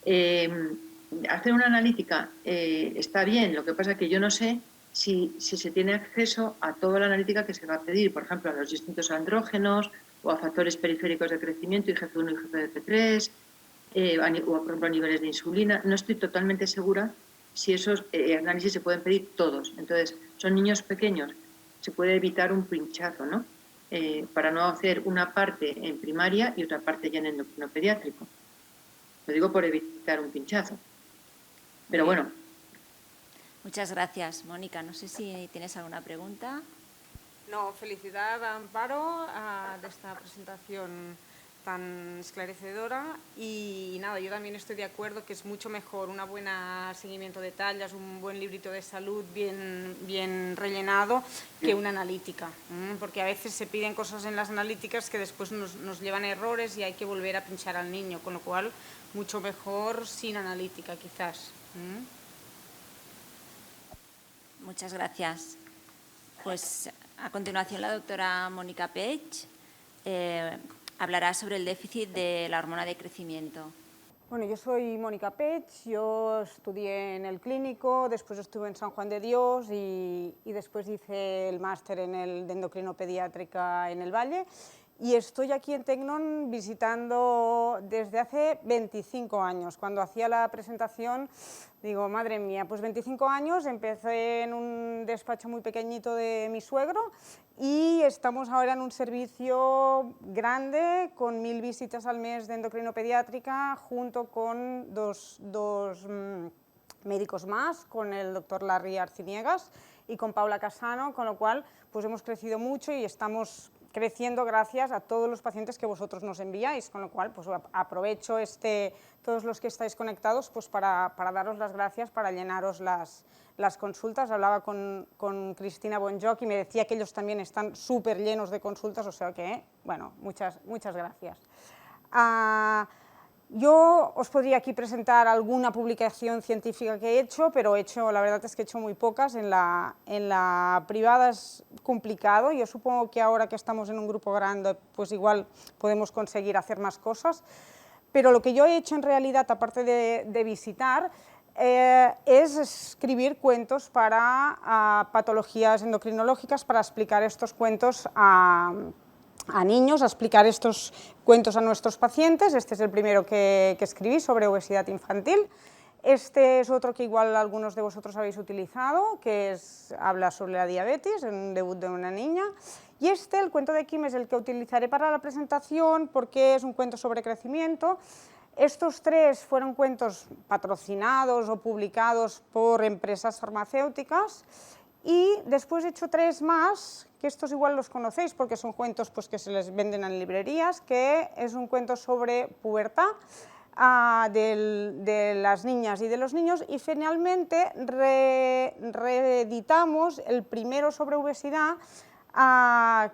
Hacer una analítica está bien, lo que pasa es que yo no sé si se tiene acceso a toda la analítica que se va a pedir, por ejemplo, a los distintos andrógenos o a factores periféricos de crecimiento, IGF-1 y IGF-3, o por ejemplo a niveles de insulina. No estoy totalmente segura si esos análisis se pueden pedir todos. Entonces, son niños pequeños, se puede evitar un pinchazo, ¿no? Para no hacer una parte en primaria y otra parte ya en endocrino pediátrico. Lo digo por evitar un pinchazo. Pero bueno. Muchas gracias, Mónica. No sé si tienes alguna pregunta. No, felicidad a Amparo de esta presentación tan esclarecedora y nada, yo también estoy de acuerdo que es mucho mejor un buen seguimiento de tallas, un buen librito de salud bien rellenado que una analítica, porque a veces se piden cosas en las analíticas que después nos llevan a errores y hay que volver a pinchar al niño, con lo cual mucho mejor sin analítica quizás. Muchas gracias. Pues a continuación la doctora Mónica Pech hablará sobre el déficit de la hormona de crecimiento. Bueno, yo soy Mónica Pech, yo estudié en el clínico, después estuve en San Juan de Dios y después hice el máster de endocrino pediátrica en el Valle y estoy aquí en Tecnon visitando desde hace 25 años. Cuando hacía la presentación, digo, madre mía, pues 25 años, empecé en un despacho muy pequeñito de mi suegro y estamos ahora en un servicio grande con 1000 visitas al mes de endocrinopediátrica, junto con dos médicos más, con el doctor Larry Arciniegas y con Paula Casano, con lo cual pues hemos crecido mucho y estamos creciendo gracias a todos los pacientes que vosotros nos enviáis, con lo cual pues aprovecho todos los que estáis conectados pues para daros las gracias, para llenaros las consultas. Hablaba con Cristina Bonjoc y me decía que ellos también están súper llenos de consultas, o sea que, bueno, muchas gracias. Yo os podría aquí presentar alguna publicación científica que he hecho, pero la verdad es que he hecho muy pocas. En la privada es complicado. Yo supongo que ahora que estamos en un grupo grande, pues igual podemos conseguir hacer más cosas. Pero lo que yo he hecho en realidad, aparte de visitar, es escribir cuentos para patologías endocrinológicas, para explicar estos cuentos a niños, a explicar estos cuentos a nuestros pacientes. Este es el primero que escribí sobre obesidad infantil. Este es otro que igual algunos de vosotros habéis utilizado, que habla sobre la diabetes, en un debut de una niña. Y el cuento de Kim, es el que utilizaré para la presentación porque es un cuento sobre crecimiento. Estos 3 fueron cuentos patrocinados o publicados por empresas farmacéuticas. Y después he hecho 3 más, que estos igual los conocéis porque son cuentos pues, que se les venden en librerías, que es un cuento sobre pubertad de las niñas y de los niños, y finalmente reeditamos el primero sobre obesidad,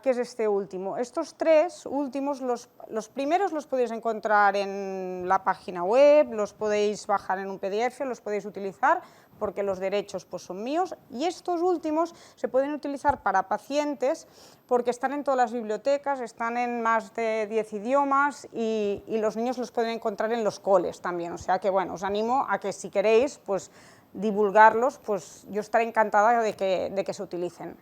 que es este último. Estos 3 últimos, los primeros los podéis encontrar en la página web, los podéis bajar en un PDF, los podéis utilizar porque los derechos pues, son míos, y estos últimos se pueden utilizar para pacientes porque están en todas las bibliotecas, están en más de 10 idiomas y los niños los pueden encontrar en los coles también, o sea que bueno, os animo a que si queréis pues, divulgarlos, pues yo estaré encantada de que se utilicen.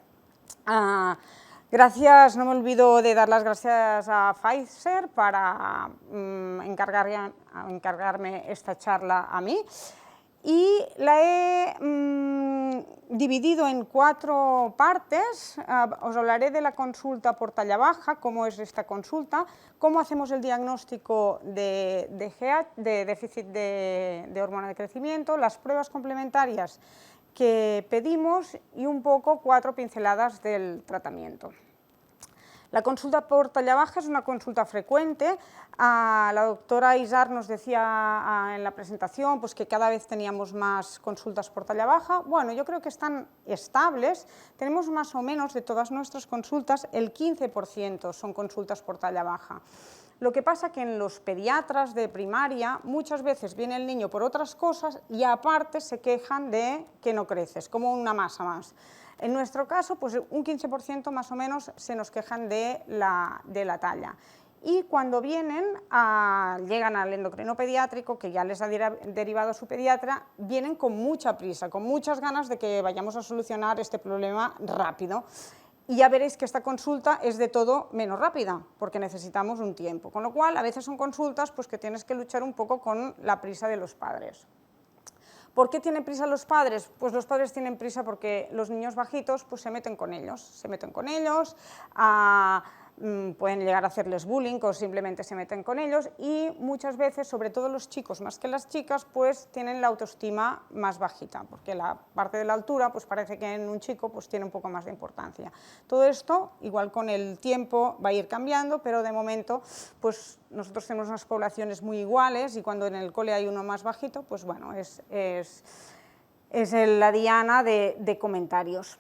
Gracias, no me olvido de dar las gracias a Pfizer para encargarme esta charla a mí, y la he dividido en 4 partes. Os hablaré de la consulta por talla baja, cómo es esta consulta, cómo hacemos el diagnóstico de déficit de hormona de crecimiento, las pruebas complementarias que pedimos y un poco 4 pinceladas del tratamiento. La consulta por talla baja es una consulta frecuente. La doctora Isar nos decía en la presentación pues, que cada vez teníamos más consultas por talla baja. Bueno, yo creo que están estables. Tenemos más o menos de todas nuestras consultas, el 15% son consultas por talla baja. Lo que pasa que en los pediatras de primaria muchas veces viene el niño por otras cosas y aparte se quejan de que no creces, como una masa más. En nuestro caso, pues un 15% más o menos se nos quejan de la talla. Y cuando vienen, llegan al endocrino pediátrico, que ya les ha derivado su pediatra, vienen con mucha prisa, con muchas ganas de que vayamos a solucionar este problema rápido. Y ya veréis que esta consulta es de todo menos rápida, porque necesitamos un tiempo. Con lo cual, a veces son consultas pues, que tienes que luchar un poco con la prisa de los padres. ¿Por qué tienen prisa los padres? Pues los padres tienen prisa porque los niños bajitos pues, se meten con ellos, pueden llegar a hacerles bullying o simplemente se meten con ellos, y muchas veces, sobre todo los chicos más que las chicas, pues tienen la autoestima más bajita, porque la parte de la altura pues parece que en un chico pues tiene un poco más de importancia. Todo esto, igual con el tiempo, va a ir cambiando, pero de momento pues nosotros tenemos unas poblaciones muy iguales y cuando en el cole hay uno más bajito, pues bueno, es la diana de comentarios.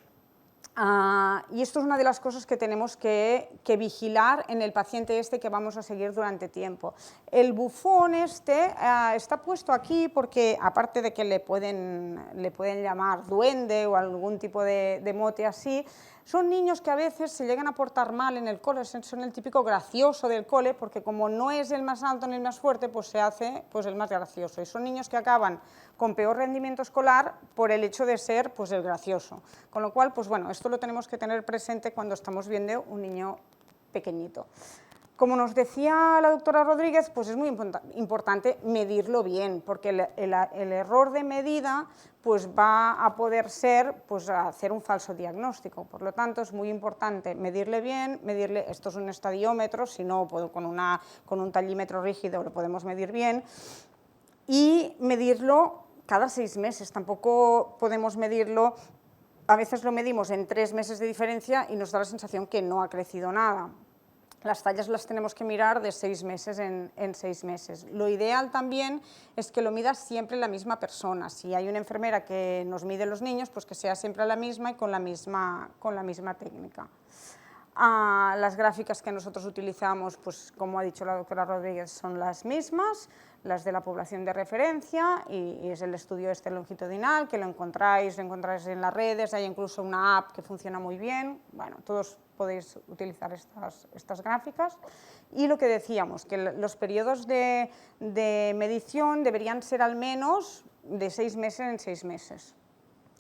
Y esto es una de las cosas que tenemos que vigilar en el paciente que vamos a seguir durante tiempo. El bufón está puesto aquí porque, aparte de que le pueden llamar duende o algún tipo de mote así, son niños que a veces se llegan a portar mal en el cole, son el típico gracioso del cole, porque como no es el más alto ni el más fuerte, pues se hace pues, el más gracioso. Y son niños que acaban con peor rendimiento escolar por el hecho de ser pues, el gracioso. Con lo cual, pues bueno, esto lo tenemos que tener presente cuando estamos viendo un niño pequeñito. Como nos decía la doctora Rodríguez, pues es muy importante medirlo bien, porque el error de medida pues va a poder ser pues, hacer un falso diagnóstico. Por lo tanto, es muy importante medirle bien, esto es un estadiómetro, si no, con un tallímetro rígido lo podemos medir bien, y medirlo cada 6 meses. Tampoco podemos medirlo, a veces lo medimos en 3 meses de diferencia y nos da la sensación que no ha crecido nada. Las tallas las tenemos que mirar de 6 meses en 6 meses. Lo ideal también es que lo mida siempre la misma persona. Si hay una enfermera que nos mide los niños, pues que sea siempre la misma y con la misma técnica. Las gráficas que nosotros utilizamos, pues como ha dicho la doctora Rodríguez, son las mismas, las de la población de referencia, y es el estudio este longitudinal, que lo encontráis en las redes, hay incluso una app que funciona muy bien. Bueno, todos podéis utilizar estas gráficas. Y lo que decíamos, que los periodos de medición deberían ser al menos de 6 meses en 6 meses.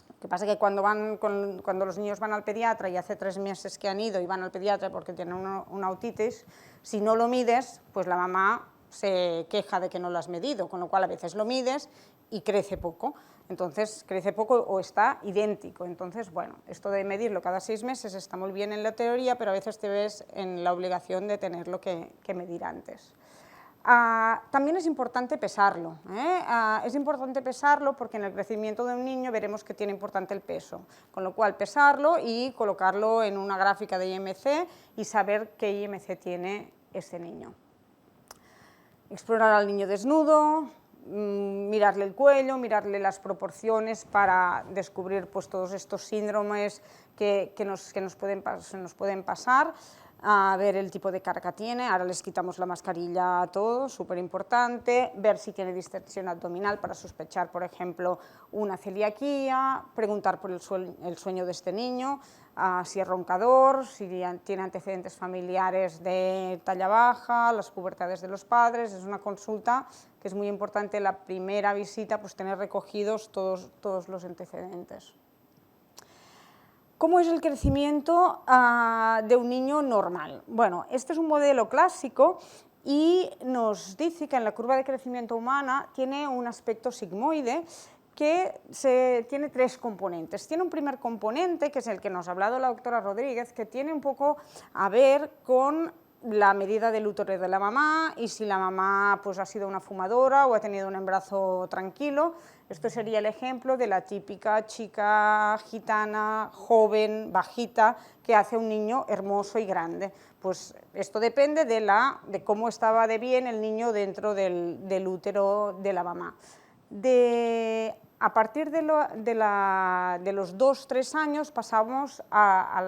Lo que pasa es que cuando los niños van al pediatra y hace 3 meses que han ido y van al pediatra porque tienen una otitis, si no lo mides, pues la mamá se queja de que no lo has medido, con lo cual a veces lo mides y crece poco. Entonces, crece poco o está idéntico. Entonces, bueno, esto de medirlo cada 6 meses está muy bien en la teoría, pero a veces te ves en la obligación de tenerlo que medir antes. También es importante pesarlo. Es importante pesarlo porque en el crecimiento de un niño veremos que tiene importante el peso, con lo cual pesarlo y colocarlo en una gráfica de IMC y saber qué IMC tiene ese niño. Explorar al niño desnudo, mirarle el cuello, mirarle las proporciones para descubrir pues, todos estos síndromes que nos pueden pasar, a ver el tipo de carga que tiene. Ahora les quitamos la mascarilla a todos, súper importante, ver si tiene distensión abdominal para sospechar, por ejemplo, una celiaquía, preguntar por el sueño de este niño, si es roncador, si tiene antecedentes familiares de talla baja, las pubertades de los padres. Es una consulta que es muy importante, la primera visita, pues tener recogidos todos los antecedentes. ¿Cómo es el crecimiento de un niño normal? Bueno, este es un modelo clásico y nos dice que en la curva de crecimiento humana tiene un aspecto sigmoide que tiene 3 componentes. Tiene un primer componente, que es el que nos ha hablado la doctora Rodríguez, que tiene un poco a ver con la medida del útero de la mamá y si la mamá pues, ha sido una fumadora o ha tenido un embarazo tranquilo. Esto sería el ejemplo de la típica chica gitana, joven, bajita, que hace un niño hermoso y grande. Pues esto depende de cómo estaba de bien el niño dentro del útero de la mamá. A partir de los 2-3 años pasamos a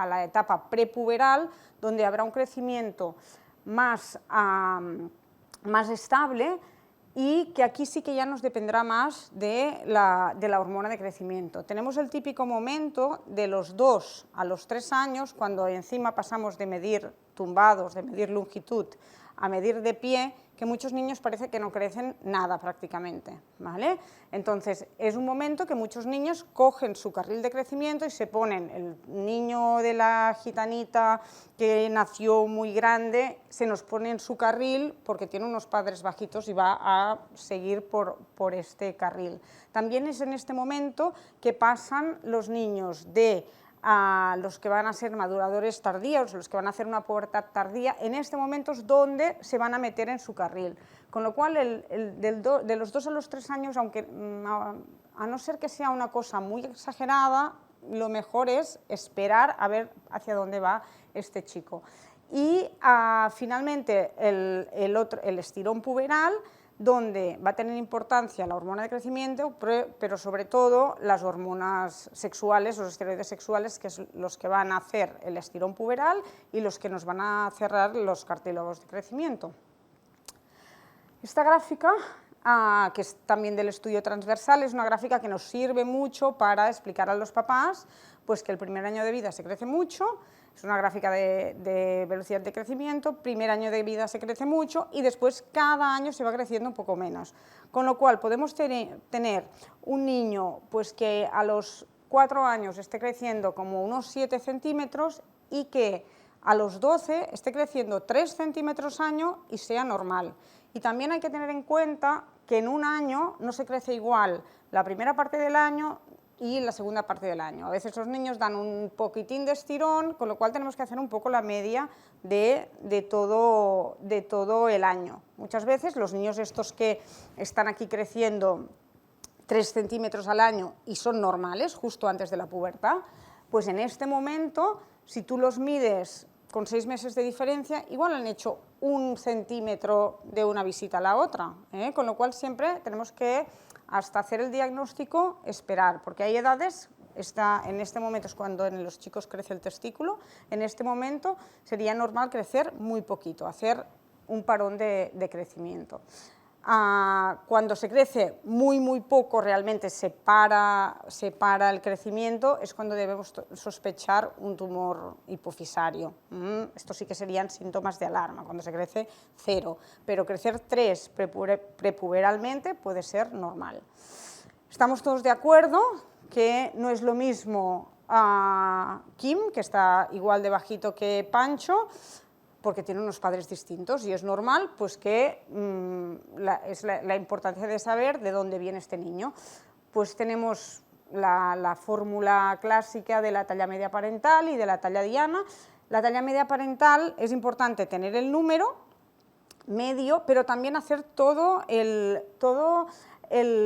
la etapa prepuberal, donde habrá un crecimiento más estable y que aquí sí que ya nos dependerá más de la hormona de crecimiento. Tenemos el típico momento de los 2 a los 3 años, cuando encima pasamos de medir tumbados, de medir longitud, a medir de pie, que muchos niños parece que no crecen nada prácticamente, ¿vale? Entonces, es un momento que muchos niños cogen su carril de crecimiento y se ponen, el niño de la gitanita que nació muy grande, se nos pone en su carril porque tiene unos padres bajitos y va a seguir por este carril. También es en este momento que pasan los niños de los que van a ser maduradores tardíos, los que van a hacer una pubertad tardía, en este momento es donde se van a meter en su carril. Con lo cual, de los 2 a los 3 años, aunque a no ser que sea una cosa muy exagerada, lo mejor es esperar a ver hacia dónde va este chico. Y finalmente el estirón puberal, donde va a tener importancia la hormona de crecimiento, pero sobre todo las hormonas sexuales, los esteroides sexuales, que son los que van a hacer el estirón puberal y los que nos van a cerrar los cartílagos de crecimiento. Esta gráfica, que es también del estudio transversal, es una gráfica que nos sirve mucho para explicar a los papás pues, que el primer año de vida se crece mucho. Es una gráfica de velocidad de crecimiento, primer año de vida se crece mucho y después cada año se va creciendo un poco menos. Con lo cual podemos tener un niño pues, que a los 4 años esté creciendo como unos 7 centímetros y que a los 12 esté creciendo 3 centímetros año y sea normal. Y también hay que tener en cuenta que en un año no se crece igual la primera parte del año y la segunda parte del año. A veces los niños dan un poquitín de estirón, con lo cual tenemos que hacer un poco la media de todo el año. Muchas veces los niños estos que están aquí creciendo 3 centímetros al año y son normales, justo antes de la pubertad, pues en este momento, si tú los mides con 6 meses de diferencia, igual han hecho 1 centímetro de una visita a la otra, ¿eh? Con lo cual siempre tenemos que, hasta hacer el diagnóstico, esperar, porque hay edades, en este momento es cuando en los chicos crece el testículo, en este momento sería normal crecer muy poquito, hacer un parón de crecimiento. Cuando se crece muy poco, realmente se para el crecimiento, es cuando debemos sospechar un tumor hipofisario. Esto sí que serían síntomas de alarma, cuando se crece 0, pero crecer 3 prepuberalmente puede ser normal. Estamos todos de acuerdo que no es lo mismo Kim, que está igual de bajito que Pancho, porque tiene unos padres distintos y es normal pues que es la importancia de saber de dónde viene este niño. Pues tenemos la fórmula clásica de la talla media parental y de la talla diana. La talla media parental es importante tener el número medio, pero también hacer todo el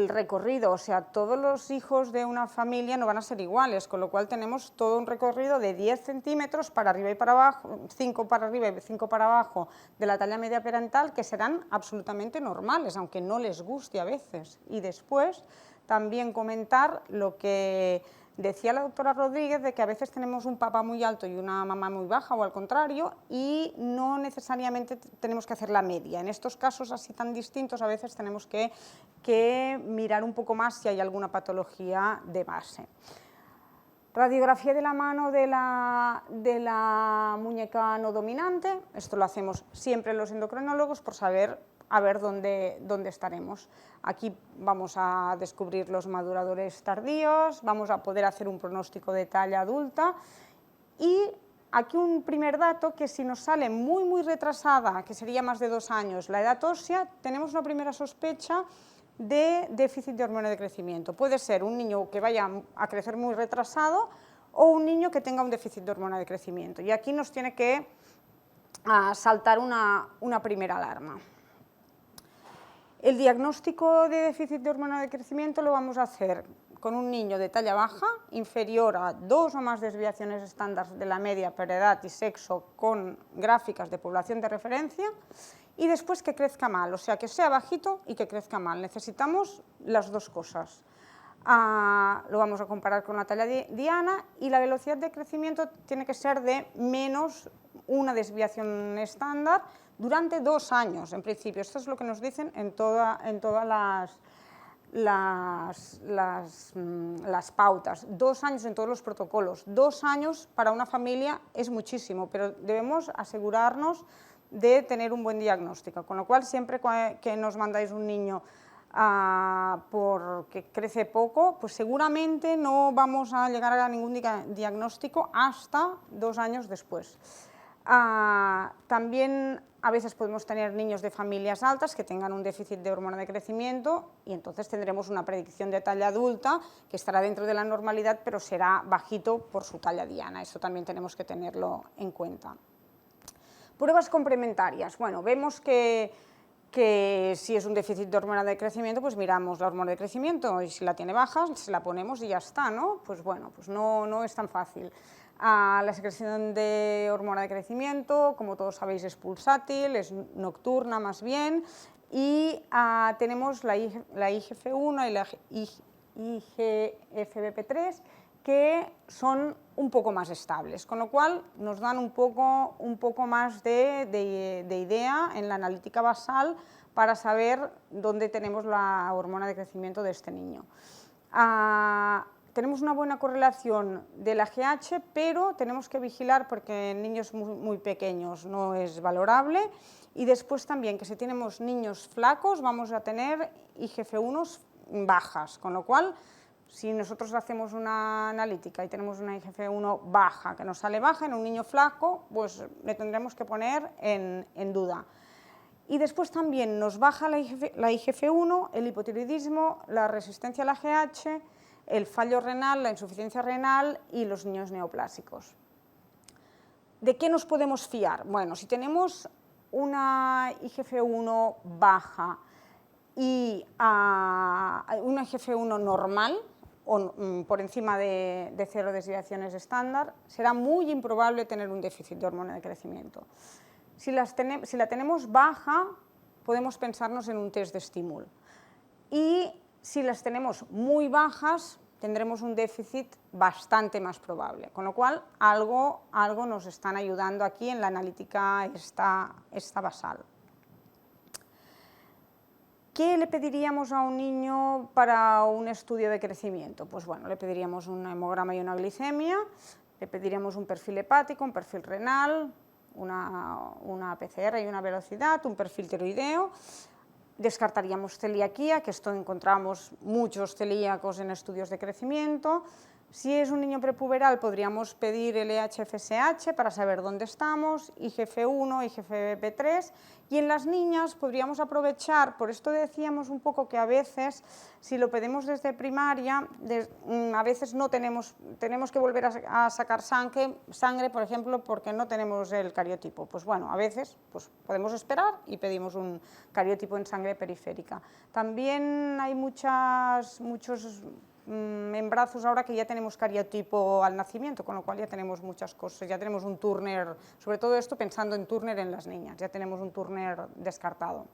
recorrido, o sea, todos los hijos de una familia no van a ser iguales, con lo cual tenemos todo un recorrido de 10 centímetros para arriba y para abajo, 5 para arriba y 5 para abajo de la talla media parental, que serán absolutamente normales, aunque no les guste a veces. Y después también comentar lo que decía la doctora Rodríguez, de que a veces tenemos un papá muy alto y una mamá muy baja, o al contrario, y no necesariamente tenemos que hacer la media. En estos casos así tan distintos, a veces tenemos que mirar un poco más si hay alguna patología de base. Radiografía de la mano de la muñeca no dominante, esto lo hacemos siempre los endocrinólogos por saber a ver dónde estaremos. Aquí vamos a descubrir los maduradores tardíos, vamos a poder hacer un pronóstico de talla adulta y aquí un primer dato, que si nos sale muy retrasada, que sería más de 2 años, la edad ósea, tenemos una primera sospecha de déficit de hormona de crecimiento. Puede ser un niño que vaya a crecer muy retrasado o un niño que tenga un déficit de hormona de crecimiento. Y aquí nos tiene que saltar una primera alarma. El diagnóstico de déficit de hormona de crecimiento lo vamos a hacer con un niño de talla baja, inferior a 2 o más desviaciones estándar de la media por edad y sexo, con gráficas de población de referencia, y después que crezca mal, o sea, que sea bajito y que crezca mal. Necesitamos las dos cosas. Lo vamos a comparar con la talla diana y la velocidad de crecimiento tiene que ser de menos una desviación estándar durante 2 años, en principio. Esto es lo que nos dicen en todas las pautas. 2 años en todos los protocolos. 2 años para una familia es muchísimo, pero debemos asegurarnos de tener un buen diagnóstico, con lo cual siempre que nos mandáis un niño porque crece poco, pues seguramente no vamos a llegar a ningún diagnóstico hasta 2 años después. También a veces podemos tener niños de familias altas que tengan un déficit de hormona de crecimiento y entonces tendremos una predicción de talla adulta que estará dentro de la normalidad, pero será bajito por su talla diana. Eso también tenemos que tenerlo en cuenta. Pruebas complementarias. Bueno, vemos que si es un déficit de hormona de crecimiento, pues miramos la hormona de crecimiento y si la tiene baja, se la ponemos y ya está, ¿no? Pues bueno, pues no es tan fácil. La secreción de hormona de crecimiento, como todos sabéis, es pulsátil, es nocturna más bien, y tenemos la IGF-1 y la IGF-BP3, que son un poco más estables, con lo cual nos dan un poco más de idea en la analítica basal para saber dónde tenemos la hormona de crecimiento de este niño. Tenemos una buena correlación del AGH, pero tenemos que vigilar porque en niños muy pequeños no es valorable, y después también que si tenemos niños flacos vamos a tener IGF-1 bajas, con lo cual Si nosotros hacemos una analítica y tenemos una IGF-1 baja, que nos sale baja en un niño flaco, pues le tendremos que poner en duda. Y después también nos baja la IGF-1, el hipotiroidismo, la resistencia a la GH, el fallo renal, la insuficiencia renal y los niños neoplásicos. ¿De qué nos podemos fiar? Bueno, si tenemos una IGF-1 baja y una IGF-1 normal, o por encima de 0 desviaciones estándar, será muy improbable tener un déficit de hormona de crecimiento. Si la tenemos baja, podemos pensarnos en un test de estímulo. Y si las tenemos muy bajas, tendremos un déficit bastante más probable. Con lo cual, algo nos están ayudando aquí en la analítica esta basal. ¿Qué le pediríamos a un niño para un estudio de crecimiento? Pues bueno, le pediríamos un hemograma y una glicemia, le pediríamos un perfil hepático, un perfil renal, una PCR y una velocidad, un perfil tiroideo. Descartaríamos celiaquía, que esto encontramos muchos celíacos en estudios de crecimiento. Si es un niño prepuberal, podríamos pedir LH-FSH para saber dónde estamos, IGF-1, IGF-BP3, y en las niñas podríamos aprovechar, por esto decíamos un poco que a veces, si lo pedimos desde primaria, a veces no tenemos que volver a sacar sangre, por ejemplo, porque no tenemos el cariotipo. Pues bueno, a veces pues podemos esperar y pedimos un cariotipo en sangre periférica. También hay muchos embrazos ahora que ya tenemos cariotipo al nacimiento, con lo cual ya tenemos muchas cosas, ya tenemos un Turner, sobre todo esto pensando en Turner en las niñas, ya tenemos un Turner descartado.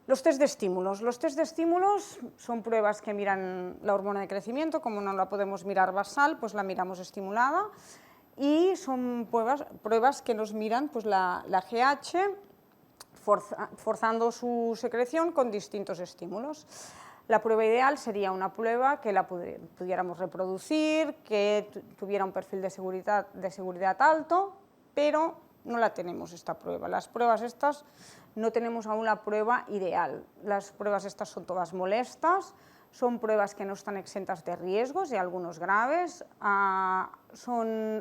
Los test de estímulos. Los test de estímulos son pruebas que miran la hormona de crecimiento, como no la podemos mirar basal, pues la miramos estimulada, y son pruebas que nos miran pues la GH, forzando su secreción con distintos estímulos. La prueba ideal sería una prueba que la pudiéramos reproducir, que tuviera un perfil de seguridad alto, pero no la tenemos esta prueba. Las pruebas estas no tenemos aún la prueba ideal. Las pruebas estas son todas molestas, son pruebas que no están exentas de riesgos y algunos graves.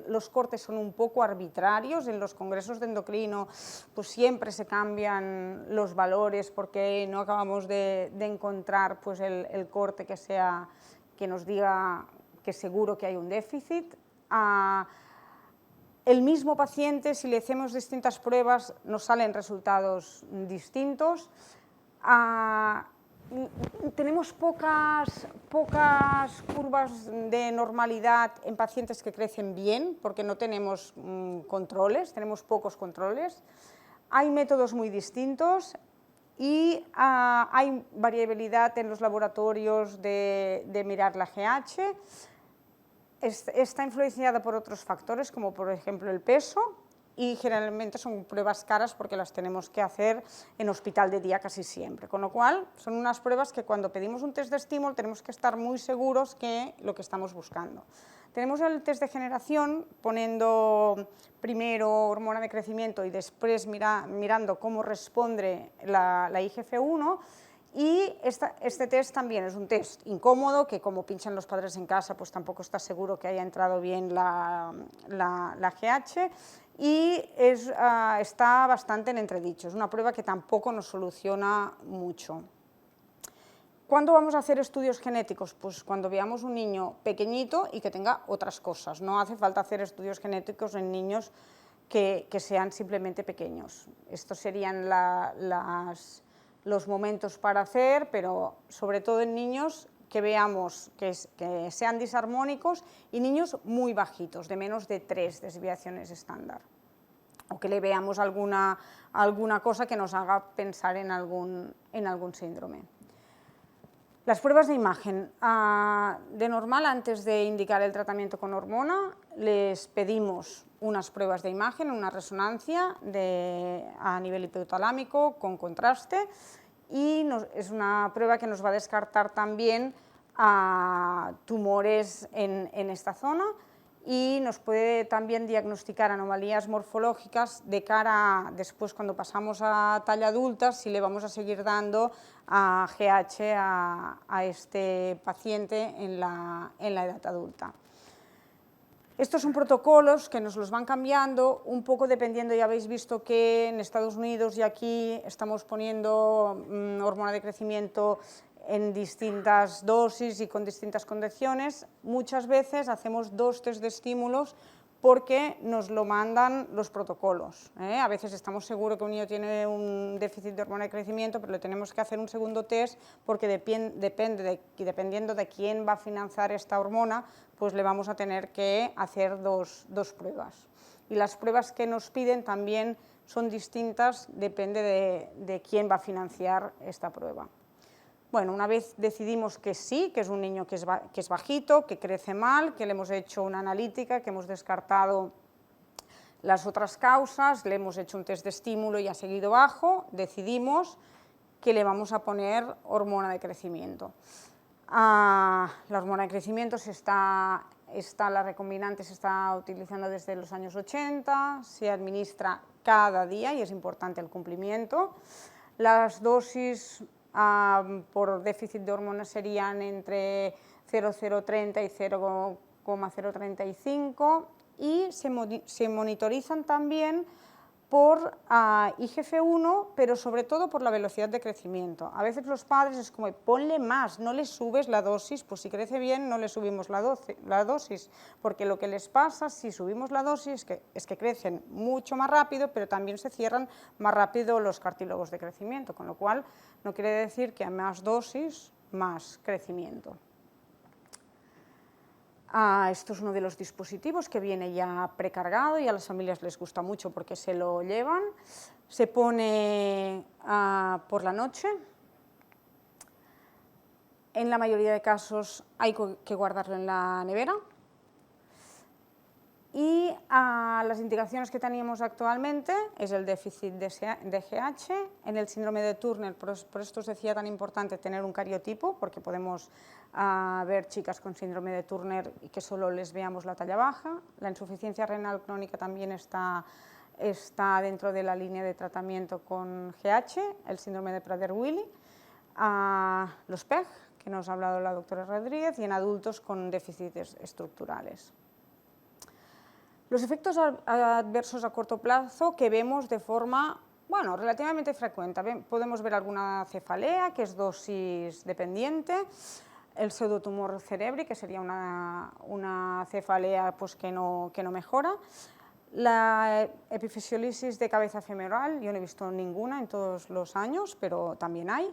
Los cortes son un poco arbitrarios. En los congresos de endocrino pues siempre se cambian los valores porque no acabamos de encontrar pues el corte que nos diga que seguro que hay un déficit. El mismo paciente, si le hacemos distintas pruebas, nos salen resultados distintos. Tenemos pocas curvas de normalidad en pacientes que crecen bien, porque no tenemos controles, tenemos pocos controles. Hay métodos muy distintos y hay variabilidad en los laboratorios de mirar la GH. Está influenciada por otros factores, como por ejemplo el peso, y generalmente son pruebas caras porque las tenemos que hacer en hospital de día casi siempre. Con lo cual, son unas pruebas que cuando pedimos un test de estímulo tenemos que estar muy seguros que lo que estamos buscando. Tenemos el test de generación, poniendo primero hormona de crecimiento y después mirando cómo responde la IGF-1, y este test también es un test incómodo, que como pinchan los padres en casa, pues tampoco está seguro que haya entrado bien la GH, y está bastante en entredicho. Es una prueba que tampoco nos soluciona mucho. ¿Cuándo vamos a hacer estudios genéticos? Pues cuando veamos un niño pequeñito y que tenga otras cosas. No hace falta hacer estudios genéticos en niños que sean simplemente pequeños. Estos serían los momentos para hacer, pero sobre todo en niños que veamos que sean disarmónicos y niños muy bajitos, de menos de 3 desviaciones estándar, o que le veamos alguna cosa que nos haga pensar en algún síndrome. Las pruebas de imagen. De normal, antes de indicar el tratamiento con hormona, les pedimos unas pruebas de imagen, una resonancia a nivel hipotalámico con contraste, y es una prueba que nos va a descartar también tumores en esta zona, y nos puede también diagnosticar anomalías morfológicas de cara a después, cuando pasamos a talla adulta, si le vamos a seguir dando a GH a este paciente en la edad adulta. Estos son protocolos que nos los van cambiando un poco dependiendo, ya habéis visto que en Estados Unidos y aquí estamos poniendo hormona de crecimiento en distintas dosis y con distintas condiciones. Muchas veces hacemos 2 test de estímulos porque nos lo mandan los protocolos. A veces estamos seguros que un niño tiene un déficit de hormona de crecimiento, pero le tenemos que hacer un segundo test porque dependiendo de quién va a financiar esta hormona, pues le vamos a tener que hacer dos pruebas. Y las pruebas que nos piden también son distintas, depende de quién va a financiar esta prueba. Bueno, una vez decidimos que sí, que es un niño que es bajito, que crece mal, que le hemos hecho una analítica, que hemos descartado las otras causas, le hemos hecho un test de estímulo y ha seguido bajo, decidimos que le vamos a poner hormona de crecimiento. La hormona de crecimiento la recombinante se está utilizando desde los años 80, se administra cada día y es importante el cumplimiento. Las dosis por déficit de hormonas serían entre 0,030 y 0,035 y se monitorizan también por IGF-1, pero sobre todo por la velocidad de crecimiento. A veces los padres es como, ponle más, no le subes la dosis, pues si crece bien no le subimos la dosis, porque lo que les pasa si subimos la dosis es que crecen mucho más rápido, pero también se cierran más rápido los cartílagos de crecimiento, con lo cual no quiere decir que a más dosis, más crecimiento. Esto es uno de los dispositivos que viene ya precargado y a las familias les gusta mucho porque se lo llevan. Se pone por la noche. En la mayoría de casos hay que guardarlo en la nevera. Y las indicaciones que teníamos actualmente es el déficit de GH. En el síndrome de Turner, por esto os decía tan importante tener un cariotipo, porque podemos ver chicas con síndrome de Turner y que solo les veamos la talla baja. La insuficiencia renal crónica también está dentro de la línea de tratamiento con GH, el síndrome de Prader-Willi, los PEG, que nos ha hablado la doctora Rodríguez, y en adultos con déficits estructurales. Los efectos adversos a corto plazo que vemos de forma, relativamente frecuente. Podemos ver alguna cefalea, que es dosis dependiente, el pseudotumor cerebri, que sería una cefalea pues, que no mejora, la epifisiolisis de cabeza femoral, yo no he visto ninguna en todos los años, pero también hay.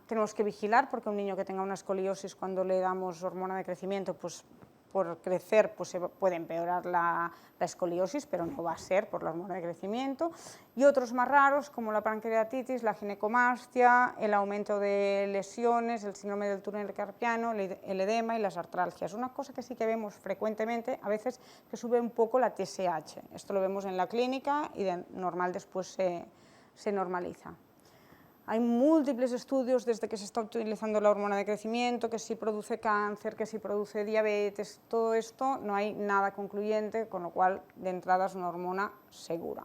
Tenemos que vigilar porque un niño que tenga una escoliosis, cuando le damos hormona de crecimiento, pues por crecer pues se puede empeorar la escoliosis, pero no va a ser por la hormona de crecimiento. Y otros más raros como la pancreatitis, la ginecomastia, el aumento de lesiones, el síndrome del túnel carpiano, el edema y las artralgias. Una cosa que sí que vemos frecuentemente, a veces que sube un poco la TSH. Esto lo vemos en la clínica y de normal después se normaliza. Hay múltiples estudios desde que se está utilizando la hormona de crecimiento, que si produce cáncer, que si produce diabetes, todo esto no hay nada concluyente, con lo cual de entrada es una hormona segura.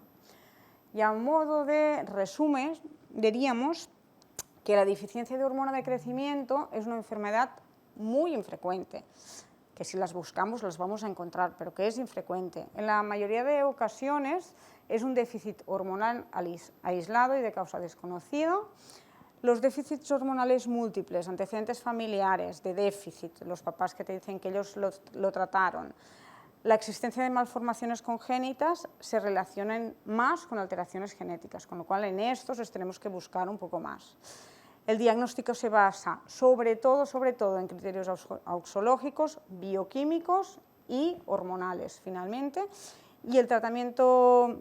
Y a modo de resumen, diríamos que la deficiencia de hormona de crecimiento es una enfermedad muy infrecuente, que si las buscamos las vamos a encontrar, pero que es infrecuente. En la mayoría de ocasiones es un déficit hormonal aislado y de causa desconocida. Los déficits hormonales múltiples, antecedentes familiares de déficit, los papás que te dicen que ellos lo trataron, la existencia de malformaciones congénitas se relacionan más con alteraciones genéticas, con lo cual en estos tenemos que buscar un poco más. El diagnóstico se basa sobre todo en criterios auxológicos, bioquímicos y hormonales finalmente, y el tratamiento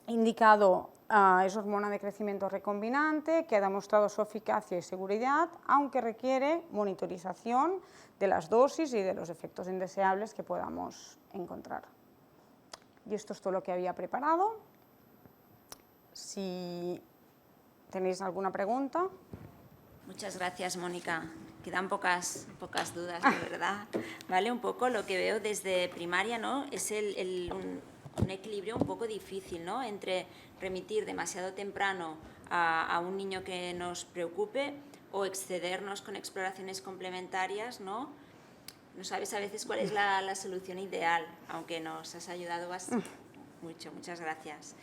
indicado es hormona de crecimiento recombinante, que ha demostrado su eficacia y seguridad, aunque requiere monitorización de las dosis y de los efectos indeseables que podamos encontrar. Y esto es todo lo que había preparado. Si tenéis alguna pregunta. Muchas gracias, Mónica. quedan pocas dudas, de verdad. ¿Vale? Un poco lo que veo desde primaria, ¿no? Es un equilibrio un poco difícil, ¿no? Entre remitir demasiado temprano a un niño que nos preocupe o excedernos con exploraciones complementarias, ¿no? No sabes a veces cuál es la solución ideal, aunque nos has ayudado mucho. Muchas gracias.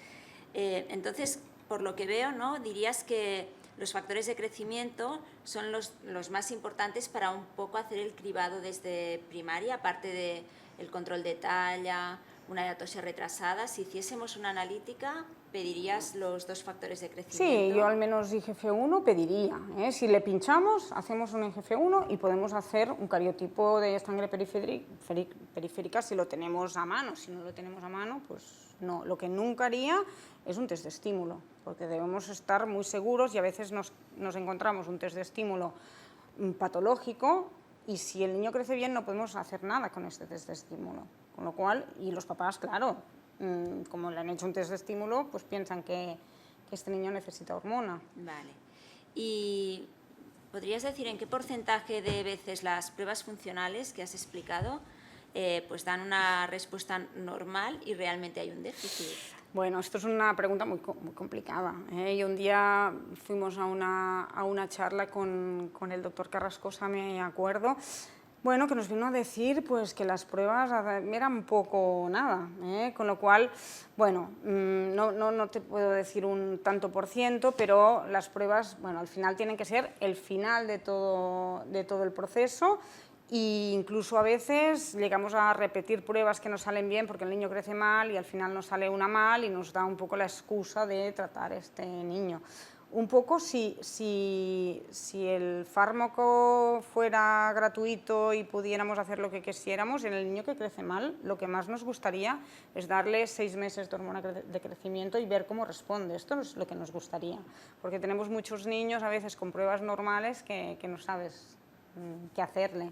Entonces, por lo que veo, ¿no? Dirías que los factores de crecimiento son los más importantes para un poco hacer el cribado desde primaria, aparte del control de talla, una diatosia retrasada. Si hiciésemos una analítica, ¿pedirías los 2 factores de crecimiento? Sí, yo al menos IGF-1 pediría. Si le pinchamos, hacemos un IGF-1 y podemos hacer un cariotipo de sangre periférica si lo tenemos a mano. Si no lo tenemos a mano, pues no. Lo que nunca haría es un test de estímulo, porque debemos estar muy seguros y a veces nos encontramos un test de estímulo patológico y si el niño crece bien no podemos hacer nada con este test de estímulo. Con lo cual, y los papás, claro, como le han hecho un test de estímulo, pues piensan que este niño necesita hormona. Vale. ¿Y podrías decir en qué porcentaje de veces las pruebas funcionales que has explicado pues dan una respuesta normal y realmente hay un déficit? Bueno, esto es una pregunta muy complicada. Y un día fuimos a una charla con el doctor Carrascosa, me acuerdo, bueno, que nos vino a decir pues, que las pruebas eran poco nada, con lo cual, bueno, no te puedo decir un tanto por ciento, pero las pruebas, bueno, al final tienen que ser el final de todo el proceso. E incluso a veces llegamos a repetir pruebas que nos salen bien porque el niño crece mal y al final nos sale una mal y nos da un poco la excusa de tratar a este niño. Un poco si el fármaco fuera gratuito y pudiéramos hacer lo que quisiéramos, en el niño que crece mal, lo que más nos gustaría es darle 6 meses de hormona de crecimiento y ver cómo responde. Esto es lo que nos gustaría, porque tenemos muchos niños a veces con pruebas normales que no sabes qué hacerle.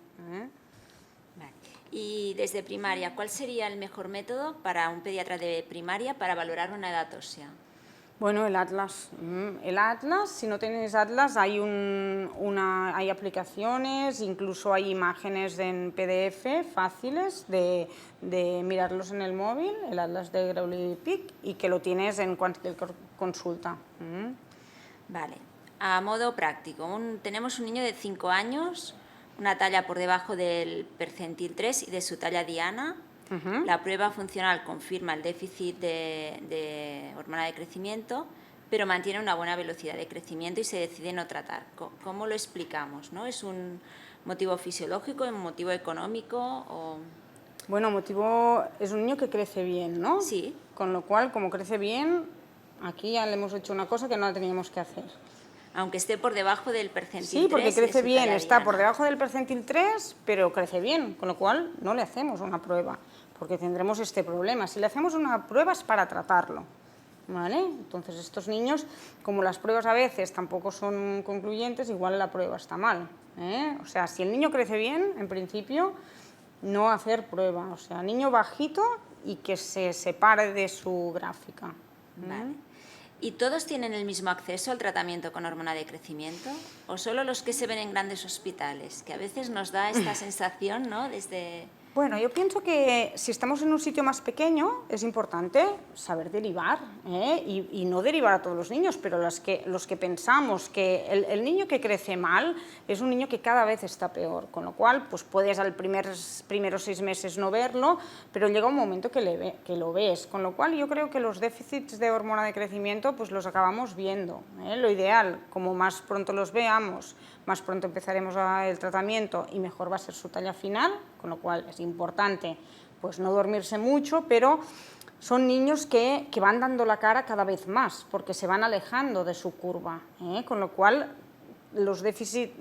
Vale. Y desde primaria, ¿cuál sería el mejor método para un pediatra de primaria para valorar una edad ósea? Bueno, el Atlas. El Atlas, si no tienes Atlas, hay aplicaciones, incluso hay imágenes en PDF fáciles de mirarlos en el móvil, el Atlas de Graulich-Pick, y que lo tienes en cualquier consulta. Vale. A modo práctico, tenemos un niño de 5 años, una talla por debajo del percentil 3 y de su talla diana. La prueba funcional confirma el déficit de hormona de crecimiento, pero mantiene una buena velocidad de crecimiento y se decide no tratar. ¿Cómo lo explicamos? ¿No? ¿Es un motivo fisiológico, un motivo económico? O... Bueno, es un niño que crece bien, ¿no? Sí. Con lo cual, como crece bien, aquí ya le hemos hecho una cosa que no la teníamos que hacer. Aunque esté por debajo del percentil 3. Sí, porque crece bien, está diana. por debajo del percentil 3, pero crece bien, con lo cual no le hacemos una prueba, porque tendremos este problema. Si le hacemos una prueba es para tratarlo, ¿vale? Entonces estos niños, como las pruebas a veces tampoco son concluyentes, igual la prueba está mal, O sea, si el niño crece bien, en principio, no hacer prueba. O sea, niño bajito y que se separe de su gráfica. Vale. ¿Y todos tienen el mismo acceso al tratamiento con hormona de crecimiento? ¿O solo los que se ven en grandes hospitales? Que a veces nos da esta sensación, ¿no? Desde... Bueno, yo pienso que si estamos en un sitio más pequeño es importante saber derivar, y no derivar a todos los niños, pero los que pensamos que el niño que crece mal es un niño que cada vez está peor, con lo cual pues puedes al primeros 6 meses no verlo, pero llega un momento que lo ves, con lo cual yo creo que los déficits de hormona de crecimiento pues los acabamos viendo. Lo ideal, como más pronto los veamos, más pronto empezaremos el tratamiento y mejor va a ser su talla final, con lo cual es importante pues no dormirse mucho, pero son niños que van dando la cara cada vez más porque se van alejando de su curva, con lo cual los déficits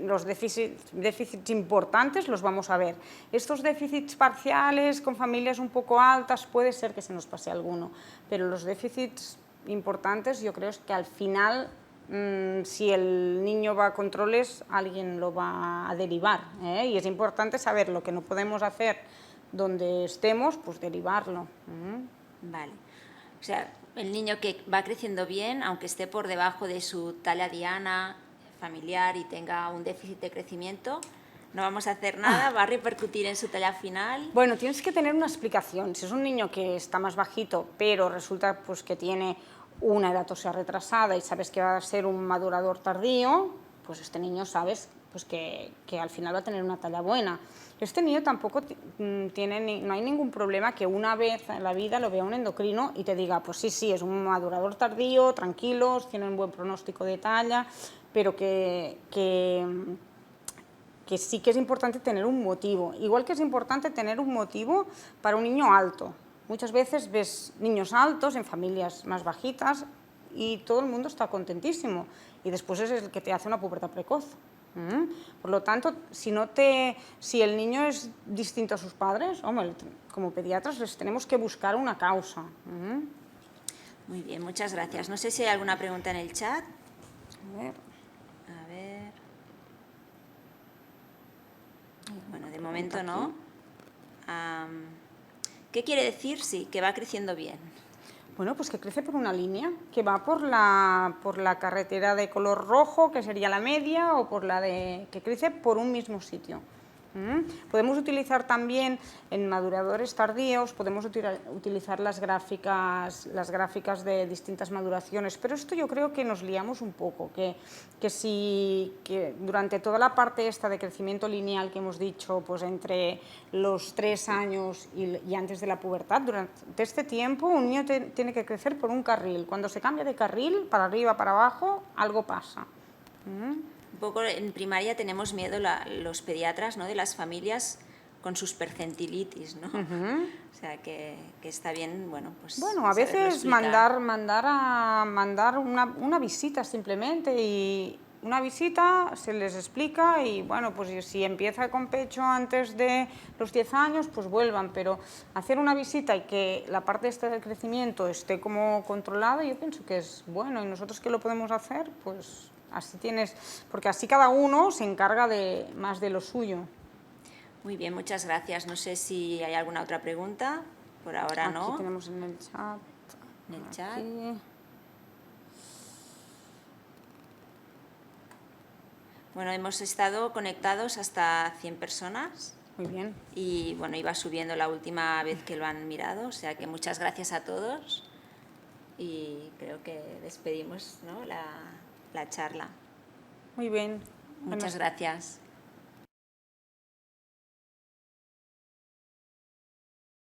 importantes los vamos a ver. Estos déficits parciales con familias un poco altas puede ser que se nos pase alguno, pero los déficits importantes yo creo que al final, si el niño va a controles, alguien lo va a derivar, y es importante saber lo que no podemos hacer donde estemos, pues derivarlo. Vale. O sea, el niño que va creciendo bien, aunque esté por debajo de su talla diana familiar y tenga un déficit de crecimiento, no vamos a hacer nada, va a repercutir en su talla final. Bueno, tienes que tener una explicación. Si es un niño que está más bajito, pero resulta pues, que tiene una edad ósea retrasada y sabes que va a ser un madurador tardío, pues este niño sabes pues, que al final va a tener una talla buena. Este niño tampoco no hay ningún problema que una vez en la vida lo vea un endocrino y te diga, pues sí, es un madurador tardío, tranquilos, tiene un buen pronóstico de talla, pero que sí que es importante tener un motivo. Igual que es importante tener un motivo para un niño alto. Muchas veces ves niños altos en familias más bajitas y todo el mundo está contentísimo y después es el que te hace una pubertad precoz. Por lo tanto, si el niño es distinto a sus padres, hombre, como pediatras les tenemos que buscar una causa. Muy bien, muchas gracias. No sé si hay alguna pregunta en el chat. A ver. A ver. Bueno, de momento no. ¿Qué quiere decir? Sí, que va creciendo bien. Bueno, pues que crece por una línea, que va por la carretera de color rojo, que sería la media, o por la que crece por un mismo sitio. Podemos utilizar también en maduradores tardíos, podemos utilizar las gráficas de distintas maduraciones, pero esto yo creo que nos liamos un poco, que durante toda la parte esta de crecimiento lineal que hemos dicho, pues entre los 3 años y antes de la pubertad, durante este tiempo un niño tiene que crecer por un carril. Cuando se cambia de carril, para arriba, para abajo, algo pasa. Un poco en primaria tenemos miedo los pediatras, ¿no?, de las familias con sus percentilitis, ¿no? O sea, que está bien, bueno, pues... Bueno, a veces mandar una visita simplemente, y una visita se les explica y, bueno, pues si empieza con pecho antes de los 10 años, pues vuelvan, pero hacer una visita y que la parte esta del crecimiento esté como controlada, yo pienso que es bueno, y nosotros que lo podemos hacer, pues... Así porque así cada uno se encarga más de lo suyo. Muy bien, muchas gracias. No sé si hay alguna otra pregunta. Por ahora no. Aquí tenemos en el chat. En el chat. Aquí. Bueno, hemos estado conectados hasta 100 personas. Muy bien. Y bueno, iba subiendo la última vez que lo han mirado. O sea que muchas gracias a todos. Y creo que despedimos, ¿no?, la charla. Muy bien. Muchas gracias.